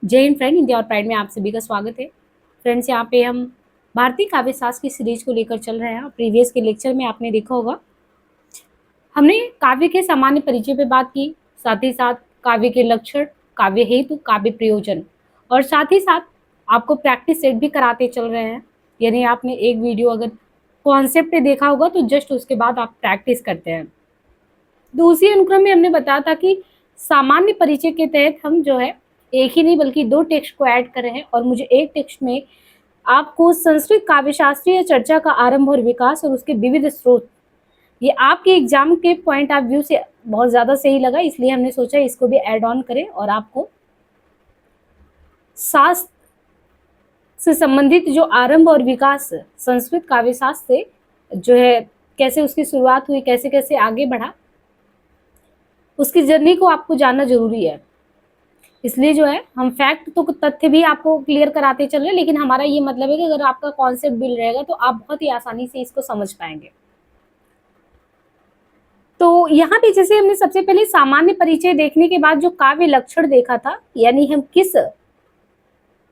जय Hind friend, India और pride में आप सभी का स्वागत है। फ्रेंड्स, यहाँ पे हम भारतीय काव्य शास्त्र की सीरीज को लेकर चल रहे हैं। प्रीवियस के लेक्चर में आपने देखा होगा हमने काव्य के सामान्य परिचय पे बात की, साथ ही साथ काव्य के लक्षण, काव्य हेतु, काव्य प्रयोजन और साथ ही साथ आपको प्रैक्टिस सेट भी कराते चल रहे हैं। यानी आपने एक वीडियो अगर कॉन्सेप्ट देखा होगा तो जस्ट उसके बाद आप प्रैक्टिस करते हैं। दूसरी अनुक्रम में हमने बताया था कि सामान्य परिचय के तहत हम जो है एक ही नहीं बल्कि दो टेक्स्ट को ऐड कर रहे हैं और मुझे एक टेक्स्ट में आपको संस्कृत काव्यशास्त्रीय चर्चा का आरंभ और विकास और उसके विविध स्रोत, ये आपके एग्जाम के पॉइंट ऑफ व्यू से बहुत ज्यादा सही लगा, इसलिए हमने सोचा इसको भी ऐड ऑन करें और आपको शास्त्र से संबंधित जो आरंभ और विकास संस्कृत काव्यशास्त्र से जो है कैसे उसकी शुरुआत हुई, कैसे कैसे आगे बढ़ा, उसकी जर्नी को आपको जानना जरूरी है। इसलिए जो है हम फैक्ट तो तथ्य भी आपको क्लियर कराते चल रहे हैं, लेकिन हमारा ये मतलब है कि अगर आपका कॉन्सेप्ट बिल्ड रहेगा तो आप बहुत ही आसानी से इसको समझ पाएंगे। तो यहाँ पे जैसे हमने सबसे पहले सामान्य परिचय देखने के बाद जो काव्य लक्षण देखा था, यानी हम किस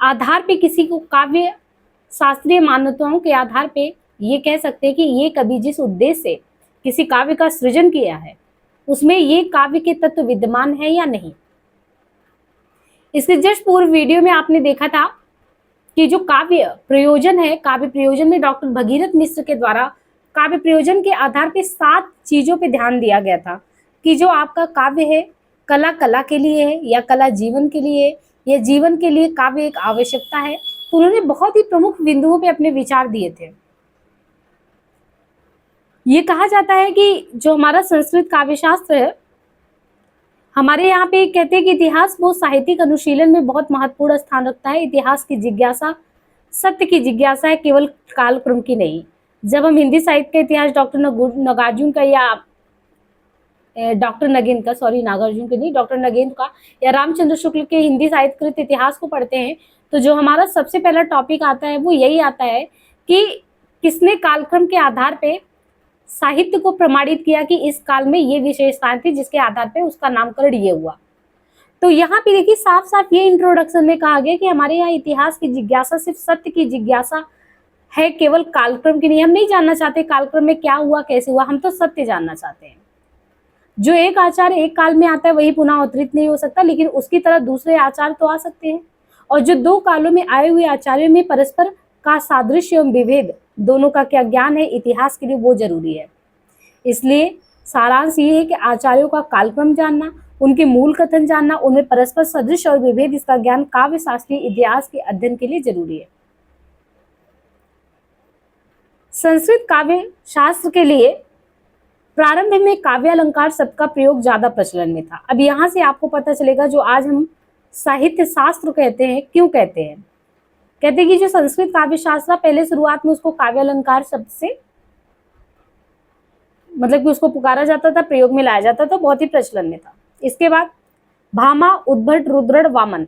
आधार पे किसी को काव्य शास्त्रीय मान्यताओं के आधार पे ये कह सकते हैं कि ये कवि जिस उद्देश्य से किसी काव्य का सृजन किया है उसमें ये काव्य के तत्व विद्यमान है या नहीं। इसके जस्ट पूर्व वीडियो में आपने देखा था कि जो काव्य प्रयोजन है, काव्य प्रयोजन में डॉक्टर भगीरथ मिश्र के द्वारा काव्य प्रयोजन के आधार पे 7 चीजों पे ध्यान दिया गया था कि जो आपका काव्य है कला कला के लिए है या कला जीवन के लिए या जीवन के लिए काव्य एक आवश्यकता है। तो उन्होंने बहुत ही प्रमुख बिंदुओं पे अपने विचार दिए थे। ये कहा जाता है कि जो हमारा संस्कृत काव्य शास्त्र है, हमारे यहाँ पे कहते हैं कि इतिहास वो साहित्यिक अनुशीलन में बहुत महत्वपूर्ण स्थान रखता है। इतिहास की जिज्ञासा सत्य की जिज्ञासा है, केवल कालक्रम की नहीं। जब हम हिंदी साहित्य का इतिहास डॉक्टर नागार्जुन का या डॉक्टर नगेन का, सॉरी नागार्जुन के नहीं, डॉक्टर नगेन का या रामचंद्र शुक्ल के हिंदी साहित्यकृत इतिहास को पढ़ते हैं तो जो हमारा सबसे पहला टॉपिक आता है वो यही आता है कि किसने कालक्रम के आधार पे साहित्य को प्रमाणित किया कि इस काल में ये विशेषताएं थी जिसके आधार पे उसका नामकरण ये हुआ। तो यहाँ पे देखिए साफ साफ ये इंट्रोडक्शन में कहा गया कि हमारे यहाँ इतिहास की जिज्ञासा सिर्फ सत्य की जिज्ञासा है, केवल कालक्रम की नहीं। हम नहीं जानना चाहते कालक्रम में क्या हुआ कैसे हुआ, हम तो सत्य जानना चाहते हैं। जो एक आचार एक काल में आता है वही पुनः अवतरित नहीं हो सकता, लेकिन उसकी तरह दूसरे आचार तो आ सकते हैं। और जो दो कालों में आए हुए आचार्यों में परस्पर का सादृश्य एवं विभेद दोनों का क्या ज्ञान है इतिहास के लिए, वो जरूरी है। इसलिए सारांश ये है कि आचार्यों का कालक्रम जानना, उनके मूल कथन जानना, उनमें परस्पर सदृश और विभेद, इसका ज्ञान काव्य शास्त्रीय इतिहास के अध्ययन के लिए जरूरी है। संस्कृत काव्य शास्त्र के लिए प्रारंभ में काव्य अलंकार शब्द का प्रयोग ज्यादा प्रचलन में था। अब यहाँ से आपको पता चलेगा जो आज हम साहित्य शास्त्र कहते हैं, क्यों कहते हैं। कहते हैं कि जो संस्कृत काव्य शास्त्र पहले शुरुआत में उसको काव्य अलंकार शब्द से मतलब कि उसको पुकारा जाता था, प्रयोग में लाया जाता था, बहुत ही प्रचलन में था। इसके बाद भामा, उद्भट, रुद्रट, वामन,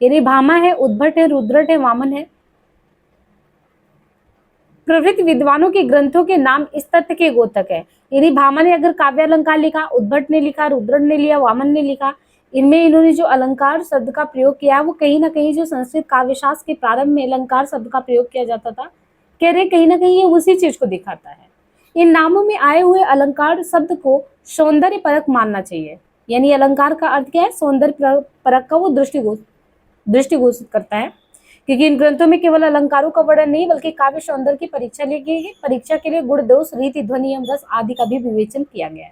यानी भामा है, उद्भट है, रुद्रट है, वामन है, प्रवृत्त विद्वानों के ग्रंथों के नाम इस तथ्य के गोतक है। यानी भामा ने अगर काव्य अलंकार लिखा, उद्भट ने लिखा, रुद्रट ने लिया, वामन ने लिखा, इनमें इन्होंने जो अलंकार शब्द का प्रयोग किया वो कहीं ना कहीं जो संस्कृत काव्यशास्त्र के प्रारंभ में अलंकार शब्द का प्रयोग किया जाता था, कह रहे कहीं ना कहीं ये उसी चीज को दिखाता है। इन नामों में आए हुए अलंकार शब्द को सौंदर्य परक मानना चाहिए। यानी अलंकार का अर्थ क्या है, सौंदर्य परक का वो दृष्टिगोचर करता है, क्योंकि इन ग्रंथों में केवल अलंकारों का वर्णन नहीं बल्कि काव्य सौंदर्य की परीक्षा ली गई है। परीक्षा के लिए गुण, दोष, रीति, ध्वनि एवं रस आदि का भी विवेचन किया गया है।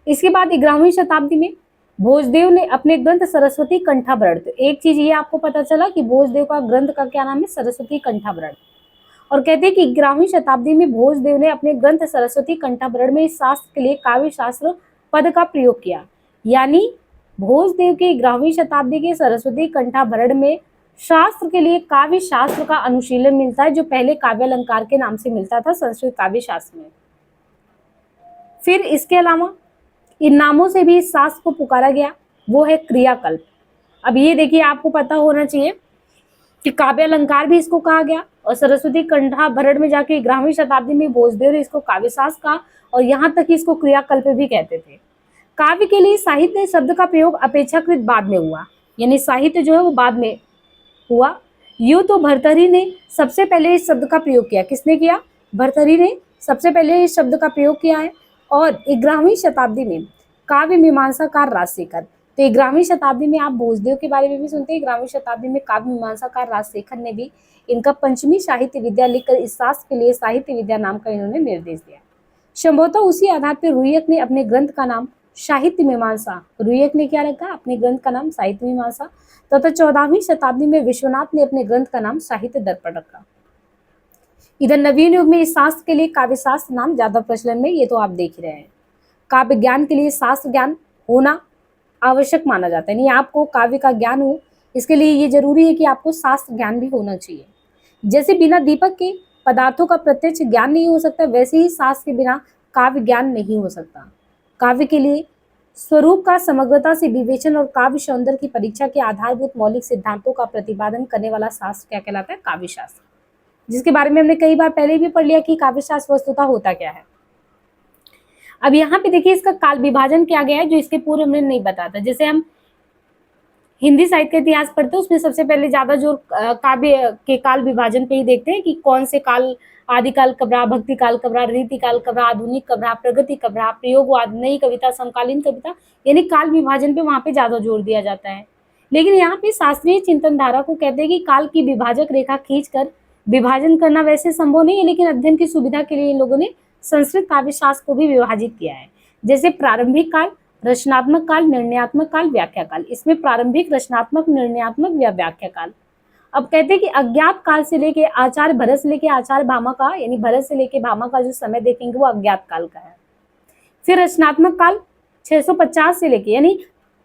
इसके बाद 11वीं शताब्दी में भोजदेव ने अपने ग्रंथ सरस्वती कंठाभरण, तो एक चीज ये आपको पता चला कि भोजदेव का ग्रंथ का क्या नाम है, सरस्वती कंठाभरण। और कहते हैं कि 11वीं शताब्दी में भोजदेव ने अपने ग्रंथ सरस्वती कंठाभरण में इस शास्त्र के लिए काव्य शास्त्र पद का प्रयोग किया। यानी भोजदेव के 11वीं शताब्दी के सरस्वती कंठाभरण में शास्त्र के लिए काव्य शास्त्र का अनुशीलन मिलता है, जो पहले काव्य अलंकार के नाम से मिलता था संस्कृत काव्य शास्त्र में। फिर इसके अलावा इन नामों से भी इस शास्त्र को पुकारा गया, वो है क्रियाकल्प। अब ये देखिए आपको पता होना चाहिए कि काव्य अलंकार भी इसको कहा गया और सरस्वती कंठाभरण में जाके 11वीं शताब्दी में भोजदेव ने इसको काव्य शास्त्र कहा और यहाँ तक इसको क्रियाकल्प भी कहते थे। काव्य के लिए साहित्य शब्द का प्रयोग अपेक्षाकृत बाद में हुआ, यानी साहित्य जो है वो बाद में हुआ। यूं तो भर्तृहरि ने सबसे पहले इस शब्द का प्रयोग किया। किसने किया? भर्तृहरि ने सबसे पहले इस शब्द का प्रयोग किया है। और 11वीं शताब्दी में काव्य मीमांसाकार राजशेखर, तो 11वीं शताब्दी में आप भोजदेव के बारे में भी सुनते हैं। 11वीं शताब्दी में काव्य मीमांसाकार राजशेखर ने भी इनका पंचमी साहित्य विद्या लिखकर इस शास्त्र के लिए साहित्य विद्या नाम का इन्होंने निर्देश दिया। संभवतः उसी आधार पर रुय्यक ने अपने ग्रंथ का नाम साहित्य मीमांसा, रुय्यक ने क्या रखा? अपने ग्रंथ का नाम साहित्य मीमांसा। तथा 14वीं शताब्दी में विश्वनाथ ने अपने ग्रंथ का नाम साहित्य दर्पण रखा। इधर नवीन युग में इस शास्त्र के लिए काव्य शास्त्र नाम ज्यादा प्रचलन में, ये तो आप देख रहे हैं। काव्य ज्ञान के लिए शास्त्र ज्ञान होना आवश्यक माना जाता है, नहीं आपको काव्य का ज्ञान हो, इसके लिए ये जरूरी है कि आपको शास्त्र ज्ञान भी होना चाहिए। जैसे बिना दीपक के पदार्थों का प्रत्यक्ष ज्ञान नहीं हो सकता, वैसे ही शास्त्र के बिना काव्य ज्ञान नहीं हो सकता। काव्य के लिए स्वरूप का समग्रता से विवेचन और काव्य सौंदर्य की परीक्षा के आधारभूत मौलिक सिद्धांतों का प्रतिपादन करने वाला शास्त्र क्या कहलाता है? काव्य शास्त्र, जिसके बारे में हमने कई बार पहले भी पढ़ लिया कि काव्य शास्त्र वस्तुतः होता क्या है। अब यहाँ पे देखिए इसका काल विभाजन क्या गया है, जो इसके पूर्व हमने नहीं बताता। जैसे हम हिंदी साहित्य का इतिहास पढ़ते हैं, उसमें सबसे पहले ज्यादा जोर काव्य के काल विभाजन पे ही देखते हैं कि कौन से काल, आदिकाल कब रहा, भक्ति काल कब रहा, रीति काल कब रहा, आधुनिक कब रहा, प्रगति कब रहा, प्रयोगवाद, नई कविता, समकालीन कविता, यानी काल विभाजन पे वहां पे ज्यादा जोर दिया जाता है। लेकिन यहाँ पे शास्त्रीय चिंतन धारा को कहते हैं कि काल की विभाजक रेखा खींचकर विभाजन करना वैसे संभव नहीं है, लेकिन अध्ययन की सुविधा के लिए इन लोगों ने संस्कृत काव्य शास्त्र को भी विभाजित किया है। जैसे प्रारंभिक काल, रचनात्मक काल, निर्णयात्मक काल, व्याख्या काल। इसमें प्रारंभिक, रचनात्मक, निर्णयात्मक या व्याख्या काल। अब कहते हैं कि अज्ञात काल से लेके आचार्य भरत से लेके आचार्य भामा का, यानी भरत से लेके भामा का जो समय देखेंगे वो अज्ञात काल का है। फिर रचनात्मक काल 650 से लेके, यानी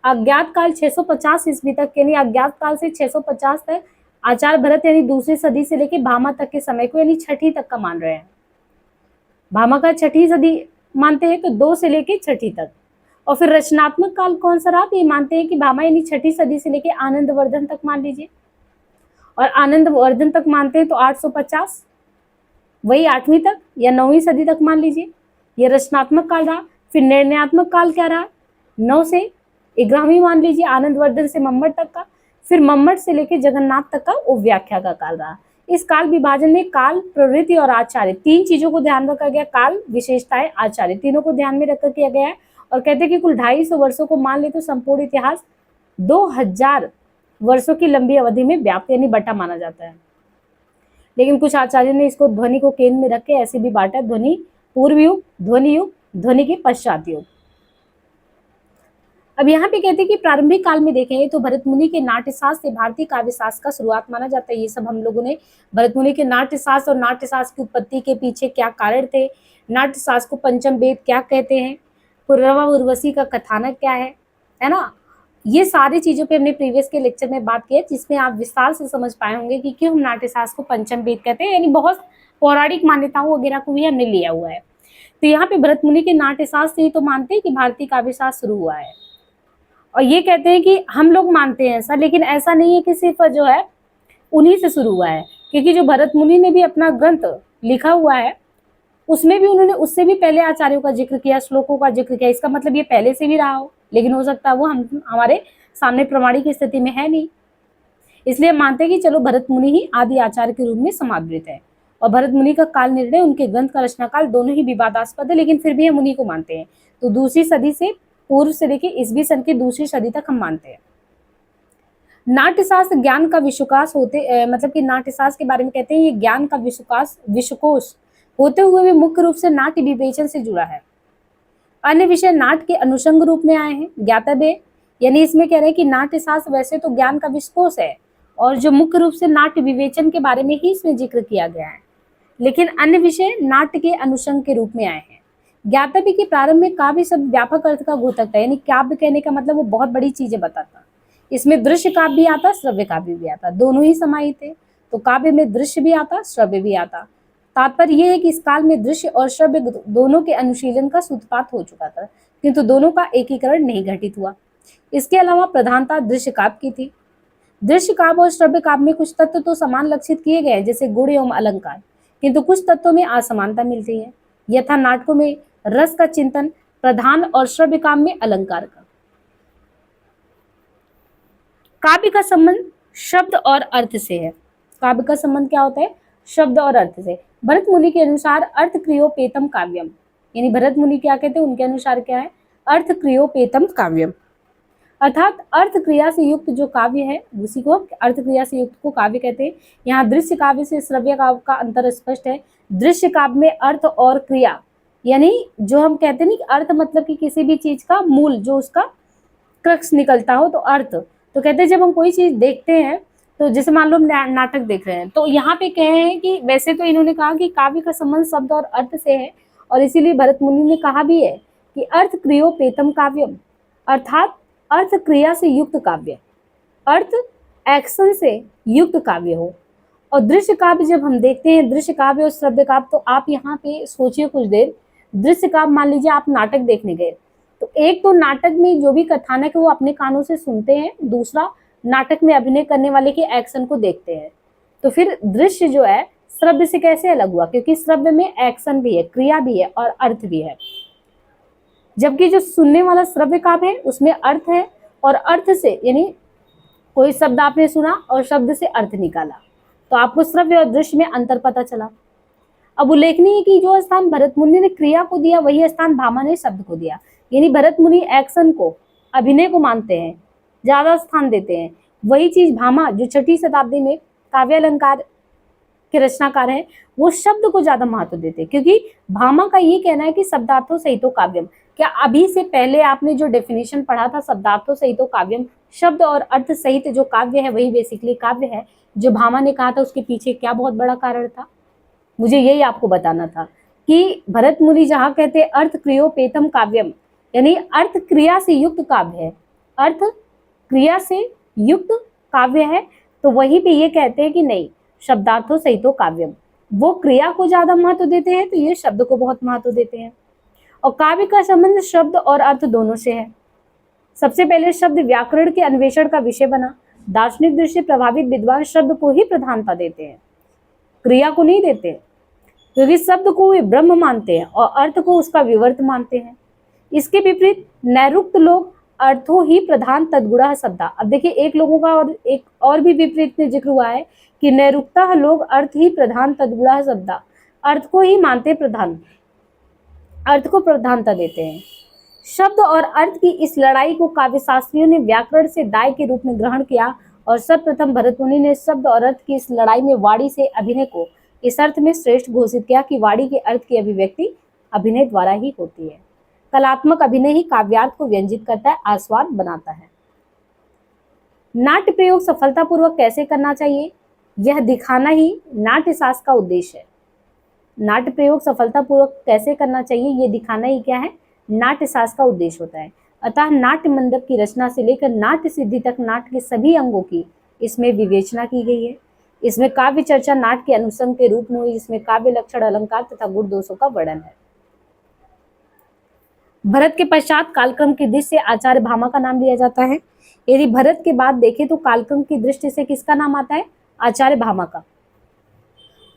अज्ञात काल 650 ईस्वी तक, यानी अज्ञात काल से 650 तक आचार्य भरत यानी दूसरी सदी से लेके भामा तक के समय को, यानी छठी तक का मान रहे हैं। भामा का छठी सदी मानते हैं तो 2 से लेके छठी तक। और फिर रचनात्मक काल कौन सा रहा? तो ये मानते हैं कि भामा यानी छठी सदी से लेके आनंदवर्धन तक मान लीजिए, और आनंदवर्धन तक मानते हैं तो 850, वही 8वीं तक या 9वीं सदी तक मान लीजिए, ये रचनात्मक काल रहा। फिर निर्णयात्मक काल क्या रहा? 9 से 11वीं मान लीजिए, आनंदवर्धन से मम्मट तक का। फिर मम्मट से लेके जगन्नाथ तक का वो व्याख्या का काल रहा। इस काल विभाजन में काल, प्रवृत्ति और आचार्य, 3 चीजों को ध्यान रखा गया। काल, विशेषताएं, आचार्य, तीनों को ध्यान में रखकर किया गया है। और कहते हैं कि कुल 250 वर्षों को मान ले तो संपूर्ण इतिहास 2000 वर्षों की लंबी अवधि में व्याप्त यानी बटा माना जाता है। लेकिन कुछ आचार्यों ने इसको ध्वनि को केंद्र में रख के ऐसे भी बांटा, ध्वनि पूर्व युग, ध्वनि युग, ध्वनि के पश्चात युग। अब यहाँ पे कहते हैं कि प्रारंभिक काल में देखें तो भरत मुनि के नाट्यशास्त्र से भारतीय काव्य शास्त्र का शुरुआत माना जाता है। ये सब हम लोगों ने भरत मुनि के नाट्यशास्त्र और नाट्यशास्त्र की उत्पत्ति के पीछे क्या कारण थे, नाट्यशास्त्र को पंचम वेद क्या कहते हैं, पुरवा उर्वशी का कथानक क्या है ना, ये सारी चीजों पे हमने प्रीवियस के लेक्चर में बात की है, जिसमें आप विस्तार से समझ पाए होंगे कि क्यों हम नाट्यशास्त्र को पंचम वेद कहते हैं, यानी बहुत पौराणिक मान्यताओं वगैरह को भी हमने लिया हुआ है। तो यहाँ पे भरत मुनि के नाट्यशास्त्र से ही तो मानते हैं कि भारतीय काव्य शास्त्र शुरू हुआ है। और ये कहते हैं कि हम लोग मानते हैं ऐसा, लेकिन ऐसा नहीं है कि सिर्फ जो है उन्हीं से शुरू हुआ है, क्योंकि जो भरत मुनि ने भी अपना ग्रंथ लिखा हुआ है उसमें भी उन्होंने उससे भी पहले आचार्यों का जिक्र किया, श्लोकों का जिक्र किया। इसका मतलब ये पहले से भी रहा हो, लेकिन हो सकता है वो हमारे सामने प्रमाणिक स्थिति में है नहीं, इसलिए हम मानते हैं कि चलो भरत मुनि ही आदि आचार्य के रूप में समादृत है। और भरत मुनि का काल निर्णय, उनके ग्रंथ का रचना काल दोनों ही विवादास्पद है, लेकिन फिर भी हम उन्हीं को मानते हैं। तो दूसरी सदी से पूर्व से लेकर ईस्वी सन की दूसरी सदी तक हम मानते हैं। नाट्यशास्त्र ज्ञान का विश्वकोश होते मतलब कि नाट्यशास्त्र के बारे में कहते हैं ये ज्ञान का विश्वकोश होते हुए भी मुख्य रूप से नाट्य विवेचन से जुड़ा है। अन्य विषय नाट्य के अनुषंग रूप में आए हैं, ज्ञातव्य, यानी इसमें कह रहे हैं कि नाट्यशास्त्र वैसे तो ज्ञान का विश्वकोश है और जो मुख्य रूप से नाट्य विवेचन के बारे में ही इसमें जिक्र किया गया है, लेकिन अन्य विषय नाट्य के अनुषंग के रूप में आए हैं। ज्ञातव्य के प्रारंभ में काव्य शब्द व्यापक अर्थ का घोतक था, यानी काव्य कहने का मतलब वो बहुत बड़ी चीजें बताता। इसमें दृश्य काव्य भी आता, श्रव्य काव्य भी आता, दोनों ही समाहित थे। तो काव्य में दृश्य भी आता, श्रव्य भी आता। तात्पर्य यह है कि इस काल में दृश्य और श्रव्य दोनों के अनुशीलन का सूत्रपात हो चुका था, किंतु दोनों का एकीकरण नहीं घटित हुआ। इसके अलावा प्रधानता दृश्य काव्य की थी। दृश्य काव्य और श्रव्य काव्य में कुछ तत्व तो समान लक्षित किए गए, जैसे गुण एवं अलंकार, किंतु कुछ तत्वों में असमानता मिलती है। यथा नाटकों में रस का चिंतन प्रधान और श्रव्य काव्य में अलंकार का। काव्य का संबंध शब्द और अर्थ से है। काव्य का संबंध क्या होता है? शब्द और अर्थ से। भरत मुनि के अनुसार अर्थ क्रियोपेतम काव्यम, यानी भरत मुनि क्या कहते हैं, उनके अनुसार क्या है? अर्थ क्रियोपेतम काव्यम, अर्थात अर्थ क्रिया से युक्त जो काव्य है उसी को अर्थ क्रिया से युक्त को काव्य कहते हैं। यहाँ दृश्य काव्य से श्रव्य काव्य का अंतर स्पष्ट है। दृश्य काव्य में अर्थ और क्रिया, यानी जो हम कहते हैं ना कि अर्थ मतलब कि किसी भी चीज का मूल, जो उसका क्रक्स निकलता हो, तो अर्थ। तो कहते हैं जब हम कोई चीज देखते हैं, तो जैसे मान लो हम नाटक देख रहे हैं, तो यहाँ पे कहे हैं कि वैसे तो इन्होंने कहा कि काव्य का संबंध शब्द और अर्थ से है, और इसीलिए भरत मुनि ने कहा भी है कि अर्थ क्रियोपेतम काव्यम, अर्थात अर्थ क्रिया से युक्त काव्य, अर्थ एक्शन से युक्त काव्य हो। और दृश्य काव्य जब हम देखते हैं, दृश्य काव्य और श्रव्य काव्य, तो आप यहाँ पे सोचिए कुछ देर। दृश्य काव्य मान लीजिए आप नाटक देखने गए, तो एक तो नाटक में जो भी कथानक है वो अपने कानों से सुनते हैं, दूसरा नाटक में अभिनय करने वाले के एक्शन को देखते हैं। तो फिर दृश्य जो है श्रव्य से कैसे अलग हुआ? क्योंकि श्रव्य में एक्शन भी है, क्रिया भी है और अर्थ भी है, जबकि जो सुनने वाला श्रव्य काव्य है उसमें अर्थ है, और अर्थ से यानी कोई शब्द आपने सुना और शब्द से अर्थ निकाला, तो आपको श्रव्य और दृश्य में अंतर पता चला। अब उल्लेखनीय है कि जो स्थान भरत मुनि ने क्रिया को दिया, वही स्थान भामा ने शब्द को दिया। यानी भरत मुनि एक्शन को, अभिनय को मानते हैं, ज्यादा स्थान देते हैं। वही चीज भामा, जो 6ठी शताब्दी में काव्य अलंकार के रचनाकार हैं, वो शब्द को ज्यादा महत्व देते हैं, क्योंकि भामा का ये कहना है कि शब्दार्थो सहितो काव्यम। क्या अभी से पहले आपने जो डेफिनेशन पढ़ा था शब्दार्थो सहितो काव्यम, शब्द और अर्थ सहित जो काव्य है वही बेसिकली काव्य है, जो भामा ने कहा था, उसके पीछे क्या बहुत बड़ा कारण था? मुझे यही आपको बताना था कि भरत मुनि जहाँ कहते हैं अर्थ क्रियोपेतम काव्यम, यानी अर्थ क्रिया से युक्त काव्य है, अर्थ क्रिया से युक्त काव्य है, तो वहीं पे ये कहते हैं कि नहीं, शब्दार्थो सहितो काव्यम, वो क्रिया को ज्यादा महत्व देते हैं, तो ये शब्द को बहुत महत्व देते हैं। और काव्य का संबंध शब्द और अर्थ दोनों से है। सबसे पहले शब्द व्याकरण के अन्वेषण का विषय बना। दार्शनिक दृष्टि प्रभावित विद्वान शब्द को ही प्रधानता देते हैं, क्रिया को नहीं देते, क्योंकि शब्द को वे ब्रह्म मानते हैं और अर्थ को उसका विवर्त मानते हैं। इसके विपरीत नैरुक्त लोग अर्थो ही प्रधान तद्गुणः शब्दा। अब देखिए एक लोगों का और एक और भी विपरीत में जिक्र हुआ है कि नैरुक्ता लोग अर्थ ही प्रधान तद्गुणः शब्दा, अर्थ को ही मानते प्रधान, अर्थ को प्रधानता देते हैं। शब्द और अर्थ की इस लड़ाई को काव्यशास्त्रियों ने व्याकरण से दाय के रूप में ग्रहण किया, और सर्वप्रथम भरत मुनि ने शब्द और अर्थ की इस लड़ाई में वाणी से अभिनय को इस अर्थ में श्रेष्ठ घोषित किया कि वाणी के अर्थ की अभिव्यक्ति अभिनय द्वारा ही होती है। कलात्मक अभिनय ही काव्यार्थ को व्यंजित करता है, आस्वाद बनाता है। नाट्य प्रयोग सफलतापूर्वक कैसे करना चाहिए, यह दिखाना ही नाट्य शास्त्र का उद्देश्य है। नाट्य प्रयोग सफलतापूर्वक कैसे करना चाहिए, ये दिखाना ही क्या है, नाट्य शास्त्र का उद्देश्य होता है। अतः नाट्य मंडप की रचना से लेकर नाट्य सिद्धि तक नाट्य के सभी अंगों की इसमें विवेचना की गई है। इसमें काव्य चर्चा नाट्य के अनुसंग के रूप में हुई, जिसमें काव्य लक्षण, अलंकार तथा गुण दोषों का वर्णन है। भरत के पश्चात कालक्रम की दृष्टि से आचार्य भामा का नाम लिया जाता है। यदि भरत के बाद देखें तो कालक्रम की दृष्टि से किसका नाम आता है, आचार्य भामा का।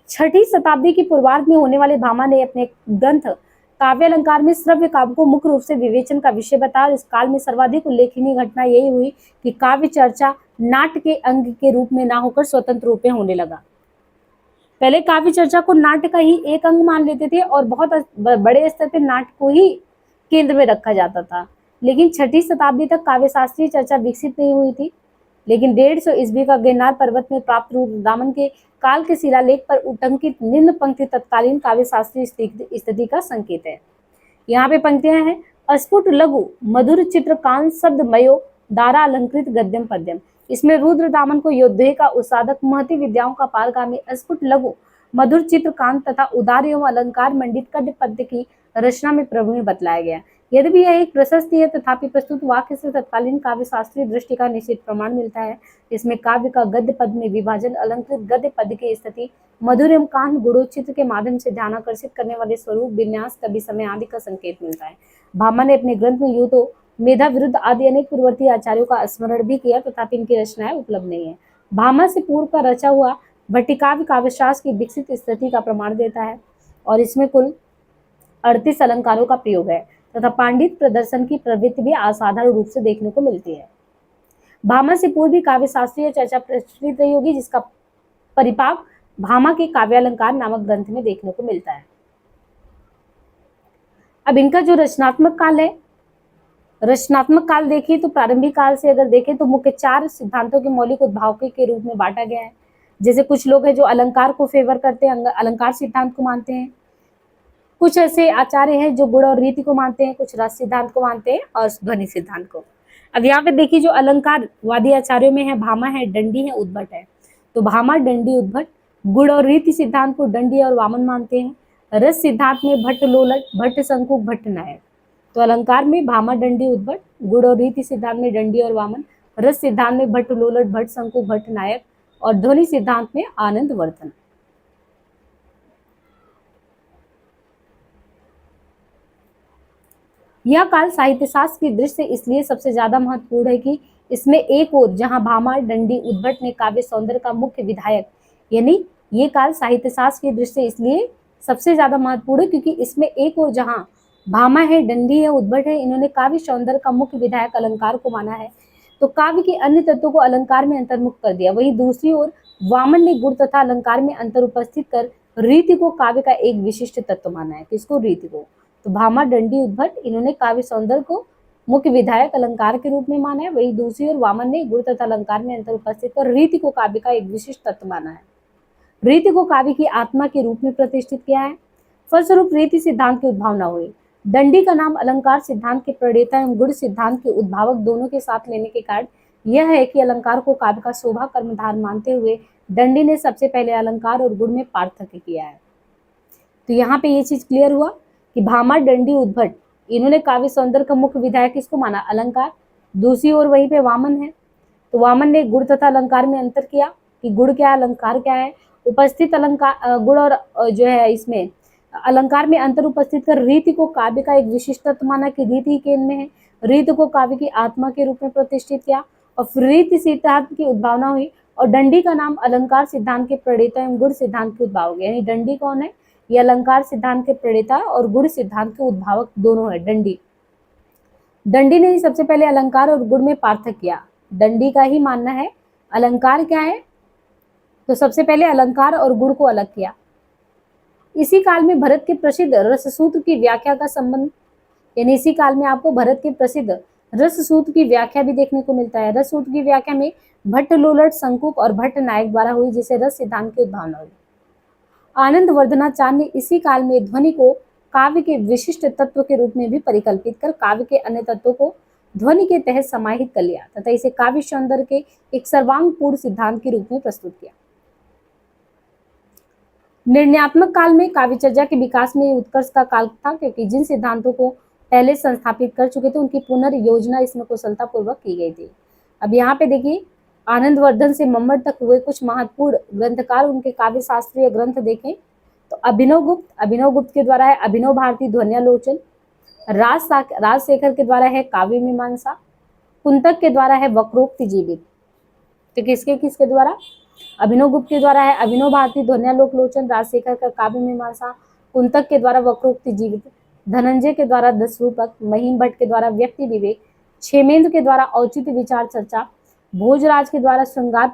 6ठी शताब्दी की पूर्वार्ध में होने वाले भामा ने अपने ग्रंथ काव्य अलंकार में श्रव्य काव्य को मुख्य रूप से विवेचन का विषय बताया। इस काल में सर्वाधिक उल्लेखनीय घटना यही हुई कि काव्य चर्चा नाट्य के अंग के रूप में ना होकर स्वतंत्र रूप में होने लगा। पहले काव्य चर्चा को नाट्य का ही एक अंग मान लेते थे और बहुत बड़े स्तर पर नाट्य को ही केंद्र में रखा जाता था, लेकिन 6ठी शताब्दी तक काव्य शास्त्रीय चर्चा विकसित नहीं हुई थी। लेकिन 150 ईस्वी का गिरनार पर्वत में प्राप्त रुद्रदामन के काल के शिलालेख पर उटंकित निम्न पंक्ति तत्कालीन काव्य शास्त्रीय स्थिति का संकेत है। यहाँ पे पंक्तियां हैं, अस्फुट लघु मधुर चित्रकांत शब्दमयो दारा अलंकृत गद्यम पद्यम। इसमें रुद्रदामन को योद्धे का उसादक महती विद्याओं का पारगामी अस्फुट लघु मधुर चित्रकांत तथा उदार एवं अलंकार मंडित गद्य पद्य की रचना में प्रवीण बतलाया गया। यद्यपि यह एक प्रशस्ति है, तथापि प्रस्तुत वाक्य से तत्कालीन काव्य शास्त्रीय दृष्टि का निश्चित प्रमाण मिलता है। इसमें काव्य का गद्य पद में विभाजन, अलंकृत गद्य पद की स्थिति, मधुर एवं कांत गुणोचित्र के माध्यम से ध्यान आकर्षित करने वाले स्वरूप, विन्यास, कवि समय आदि का संकेत मिलता है। भामा ने अपने ग्रंथ में यूं तो मेधा विरुद्ध आदि अनेक पूर्ववर्ती आचार्यों का स्मरण भी किया, तथापि इनकी रचनाएं उपलब्ध नहीं है। भामा से पूर्व का रचा हुआ भट्टिकाव्य काव्यशास्त्र की विकसित स्थिति का प्रमाण देता है, और इसमें कुल 38 अलंकारों का प्रयोग है तथा पांडित प्रदर्शन की प्रवृत्ति भी असाधारण रूप से देखने को मिलती है। भामा से पूर्व भी काव्य शास्त्रीय चर्चा प्रचलित रही होगी, जिसका परिपाक भामा के काव्यालंकार नामक ग्रंथ में देखने को मिलता है। अब इनका जो रचनात्मक काल है, रचनात्मक काल देखिए तो प्रारंभिक काल से अगर देखें तो मुख्य 4 सिद्धांतों के मौलिक उद्भावक के रूप में बांटा गया है। जैसे कुछ लोग हैं जो अलंकार को फेवर करते हैं, अलंकार सिद्धांत को मानते हैं। कुछ ऐसे आचार्य हैं जो गुण और रीति को मानते हैं, कुछ रस सिद्धांत को मानते हैं और ध्वनि सिद्धांत को। अब यहाँ पे देखिए जो अलंकारवादी आचार्यों में है, भामा है, दंडी है, उद्भट है। तो भामा, दंडी, उद्भट। गुण और रीति सिद्धांत को दंडी और वामन मानते हैं। रस सिद्धांत में भट्ट, लोलट, भट्ट, शंकुक, भट्ट, नायक। तो अलंकार में भामा, दंडी, उद्भट। गुण और रीति सिद्धांत में दंडी और वामन। रस सिद्धांत में भट्ट, लोलट, भट्ट, शंकुक, भट्ट, नायक। और ध्वनि सिद्धांत में आनंद वर्धन। यह काल साहित्य शास्त्र की दृष्टि से इसलिए सबसे ज्यादा महत्वपूर्ण है कि इसमें एक ओर जहां भामा, दंडी, उद्भट ने काव्य सौंदर्य का मुख्य विधायक, यानी ये काल साहित्य शास्त्र की दृष्टि से इसलिए सबसे ज्यादा महत्वपूर्ण है क्योंकि इसमें एक ओर जहां भामा है, दंडी है, उद्भट है, इन्होंने काव्य सौंदर्य का मुख्य विधायक अलंकार को माना है, तो काव्य के अन्य तत्वों को अलंकार में अंतर्मुख कर दिया। वहीं दूसरी ओर वामन ने गुण तथा अलंकार में अंतर उपस्थित कर रीति को काव्य का एक विशिष्ट तत्व माना है। किसको? रीति को। तो भामा, दंडी, उद्भट इन्होंने काव्य सौंदर्य को मुख्य विधायक अलंकार के रूप में माना है। वही दूसरी ओर वामन ने गुण तथा अलंकार में अंतर उपस्थित कर रीति को काव्य का एक विशिष्ट तत्व माना है। रीति को काव्य की आत्मा के रूप में प्रतिष्ठित किया है। फलस्वरूप रीति सिद्धांत की उद्भावना हुई। दंडी का नाम अलंकार सिद्धांत के प्रणेता एवं गुण सिद्धांत के उद्भावक दोनों के साथ लेने के कारण यह है कि अलंकार को काव्य का शोभा कर्मधार मानते हुए दंडी ने सबसे पहले अलंकार और गुण में पार्थक्य किया है। तो यहाँ पे ये चीज क्लियर हुआ कि भामा, दंडी, उद्भट इन्होंने काव्य सौंदर्य का मुख्य विधायक किसको माना? अलंकार। दूसरी ओर वहीं पे वामन है, तो वामन ने गुण तथा अलंकार में अंतर किया कि गुण क्या है, अलंकार क्या है। उपस्थित अलंकार गुण और जो है इसमें अलंकार में अंतर उपस्थित कर रीति को काव्य का एक विशिष्ट तत्व माना कि रीति केंद्र में है। रीति को काव्य की आत्मा के रूप में प्रतिष्ठित किया और फिर रीति सिद्धांत की उद्भावना हुई। और दंडी का नाम अलंकार सिद्धांत के प्रणेता एवं गुण सिद्धांत के उद्भावक, यानी दंडी कौन है? ये अलंकार सिद्धांत के प्रणेता और गुण सिद्धांत के उद्भावक दोनों है दंडी। दंडी ने ही सबसे पहले अलंकार और गुण में पार्थक्य किया। दंडी का ही मानना है अलंकार क्या है, तो सबसे पहले अलंकार और गुण को अलग किया। इसी काल में भरत के प्रसिद्ध रस सूत्र की व्याख्या का संबंध, यानी इसी काल में आपको भरत के प्रसिद्ध रस सूत्र की व्याख्या भी देखने को मिलता है। रस सूत्र की व्याख्या में भट्ट, लोलट, शंकुक और भट्ट, नायक द्वारा हुई, जिसे रस सिद्धांत की उद्भावना हुई। आनंद वर्धनाचार्य ने इसी काल में ध्वनि को काव्य के विशिष्ट तत्व के रूप में भी परिकल्पित कर काव्य के अन्य तत्वों को ध्वनि के तहत समाहित कर लिया तथा इसे काव्य सौंदर्य के एक सर्वांगपूर्ण सिद्धांत के रूप में प्रस्तुत किया। निर्णयात्मक काल में काव्यचर्या के विकास में उत्कर्ष का काल था, क्योंकि जिन सिद्धांतों को पहले संस्थापित कर चुके थे उनकी पुनर्योजना इसमें कुशलता पूर्वक की गई थी। अब यहाँ पे देखिए आनंदवर्धन से मम्मट तक हुए कुछ महत्वपूर्ण ग्रंथकार, उनके काव्य शास्त्रीय ग्रंथ देखें तो अभिनव गुप्त के द्वारा है अभिनव भारती ध्वन्यालोचन। राजशेखर के द्वारा है काव्य मीमांसा। कुंतक के द्वारा है वक्रोक्ति जीवित। तो किसके द्वारा? अभिनव गुप्त के द्वारा है अभिनव भारती ध्वन्यालोचन, राजशेखर का काव्य मीमांसा, कुंतक के द्वारा वक्रोक्ति जीवित, धनंजय के द्वारा 10 रूपक, महिम भट्ट के द्वारा व्यक्ति विवेक, क्षेमेंद्र के द्वारा औचित्य विचार चर्चा, भोजराज के द्वारा श्रृंगार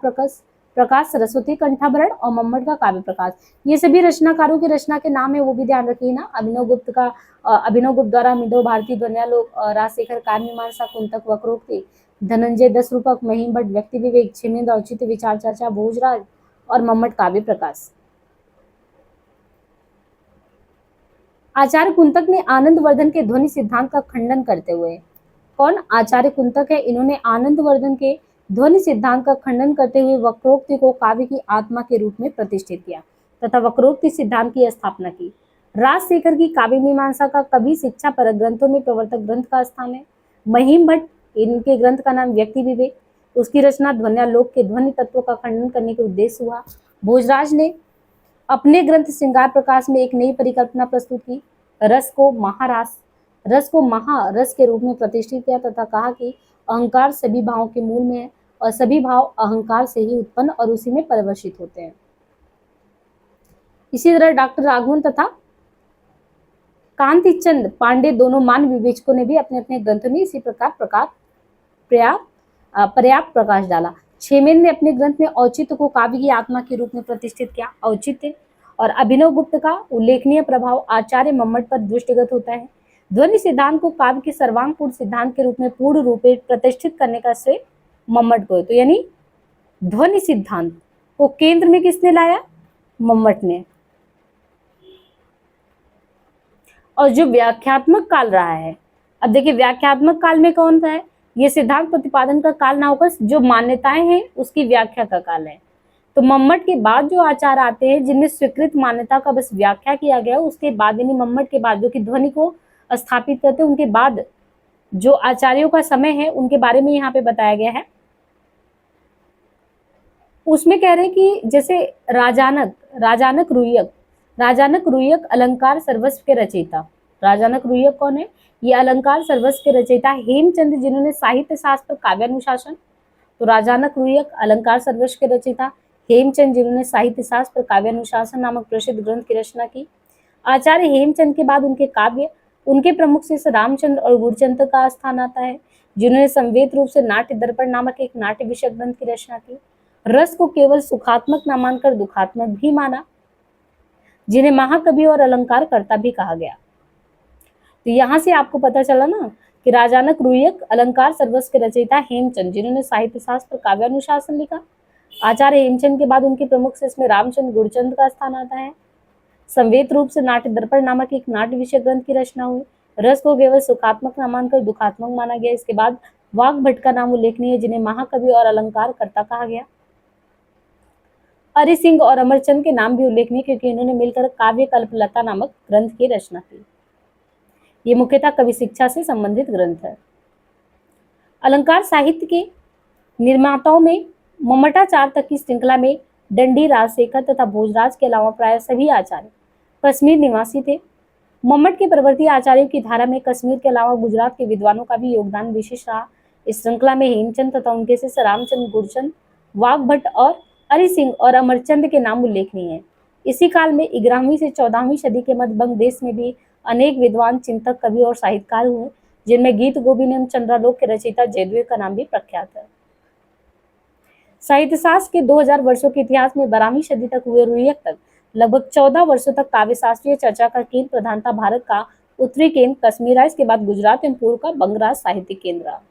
प्रकाश, सरस्वती कंठाभरण और मम्मट का काव्य प्रकाश। ये सभी रचनाकारों की रचना के नाम है, वो भी ध्यान रखिए ना। अभिनव गुप्त द्वारा अभिनव भारती ध्वन्यालोक, राजशेखर काव्य मीमांसा, कुंतक वक्रोक्ति, धनंजय 10 रूपक, महिम भट्ट व्यक्ति विवेक, क्षेमेंद्र औचित्य विचार चर्चा, भोजराज और मम्मट काव्य प्रकाश। आचार्य कुंतक ने आनंदवर्धन के ध्वनि सिद्धांत का खंडन करते हुए, कौन? आचार्य कुंतक है, इन्होंने आनंदवर्धन के ध्वनि सिद्धांत का खंडन करते हुए वक्रोक्ति को काव्य की आत्मा के रूप में प्रतिष्ठित किया तथा वक्रोक्ति सिद्धांत की स्थापना की। राजशेखर की काव्य मीमांसा का कवि शिक्षा पर ग्रंथों में प्रवर्तक ग्रंथ का स्थान है। महिम भट्ट, इनके ग्रंथ का नाम व्यक्ति विवेक, उसकी रचना ध्वन्यालोक के ध्वनि तत्वों का खंडन करने के उद्देश्य हुआ। भोजराज ने अपने ग्रंथ श्रृंगार प्रकाश में एक नई परिकल्पना प्रस्तुत की, रस को महारस के रूप में प्रतिष्ठित किया तथा कहा कि अहंकार सभी भावों के मूल में है और सभी भाव अहंकार से ही उत्पन्न और उसी में परिवर्षित होते हैं। इसी तरह डॉक्टर राघवन तथा कांति चंद पांडे दोनों मान विवेचकों ने भी अपने अपने ग्रंथों में इसी प्रकार पर्याप्त प्रकाश डाला। छेमेन ने अपने ग्रंथ में औचित्य को काव्य की आत्मा के रूप में प्रतिष्ठित किया। औचित्य और अभिनव गुप्त का उल्लेखनीय प्रभाव आचार्य मम्मट पर दृष्टिगत होता है। ध्वनि सिद्धांत को काव्य के सर्वांगपूर्ण सिद्धांत के रूप में पूर्ण रूप में प्रतिष्ठित करने का श्रेय मम्मट को है। तो यानी ध्वनि सिद्धांत को केंद्र में किसने लाया? मम्मट ने। और जो व्याख्यात्मक काल रहा है, अब देखिए व्याख्यात्मक काल में कौन था है? ये सिद्धांत प्रतिपादन का काल ना होकर जो मान्यताएं हैं उसकी व्याख्या का काल है। तो मम्मट के बाद जो आचार्य आते हैं जिनमें स्वीकृत मान्यता का बस व्याख्या किया गया, उसके बाद यानी मम्मट के बाद जो कि ध्वनि को स्थापित करते हैं, उनके बाद जो आचार्यों का समय है उनके बारे में यहाँ पे बताया गया है। उसमें कह रहे हैं कि जैसे राजानक रुय्यक अलंकार सर्वस्व के रचयिता। राजानक रुय्यक कौन है? ये अलंकार सर्वस्व के रचयिता। हेमचंद जिन्होंने साहित्य शास्त्र काव्यानुशासन, तो राजानक रुय्यक अलंकार सर्वस्व के रचयिता। हेमचंद जिन्होंने साहित्य शास्त्र काव्यानुशासन नामक प्रसिद्ध ग्रंथ की रचना की। आचार्य हेमचंद के बाद उनके काव्य, उनके प्रमुख शिष्य रामचंद्र और गुरचंद का स्थान आता है, जिन्होंने संवेद रूप से नाट्य दर्पण नामक एक नाट्य विषय ग्रंथ की रचना की। रस को केवल सुखात्मक न मानकर दुखात्मक भी माना, जिन्हें महाकवि और अलंकार कर्ता भी कहा गया। तो यहाँ से आपको पता चला ना कि राजानक रुय्यक अलंकार सर्वस्व के रचयिता हेमचंद जिन्होंने साहित्य शास्त्र काव्यानुशासन लिखा। आचार्य हेमचंद के बाद उनके प्रमुख शिष्य में रामचंद्र गुरचंद का स्थान आता है। संवेद रूप से नाट्य दर्पण नामक एक नाट्य विषय ग्रंथ की रचना हुई। रस को केवल सुखात्मक न मानकर दुखात्मक माना गया। इसके बाद वाग भट्ट का नाम उल्लेखनीय है, जिन्हें महाकवि और अलंकार कर्ता कहा गया। हरि सिंह और अमरचंद के नाम भी उल्लेखनीय क्योंकि इन्होंने मिलकर काव्य कल्पलता नामक ग्रंथ की रचना की। ये मुख्यतः कवि शिक्षा से संबंधित ग्रंथ है। अलंकार साहित्य के निर्माताओं में मम्मटाचार्य तक की श्रृंखला में दंडी, राजशेखर तथा भोजराज के अलावा प्राय सभी आचार्य कश्मीर निवासी थे। मम्मट के प्रवर्ती आचार्यों की धारा में कश्मीर के अलावा गुजरात के विद्वानों का भी योगदान विशेष रहा। इस श्रृंखला में हेमचंद तथा उनके शिष्य रामचंद्र, गुरचंद, वाग भट्ट और हरि सिंह और अमरचंद के नाम उल्लेखनीय है। इसी काल में 11वीं से 14वीं सदी के मध्य बंग देश में भी अनेक विद्वान, चिंतक, कवि और साहित्यकार हुए, जिनमें गीत गोविंद एवं चंद्रालोक के रचयिता जयदेव का नाम भी प्रख्यात है। साहित्य शास्त्र के 2000 वर्षों के इतिहास में 12वीं सदी तक हुए रुय्यक तक लगभग 14 वर्षों तक काव्य शास्त्रीय चर्चा का केंद्र प्रधानता भारत का उत्तरी केंद्र कश्मीर रहा। इसके बाद गुजरात एवं पूर्व का बंगराज साहित्यिक केंद्र रहा।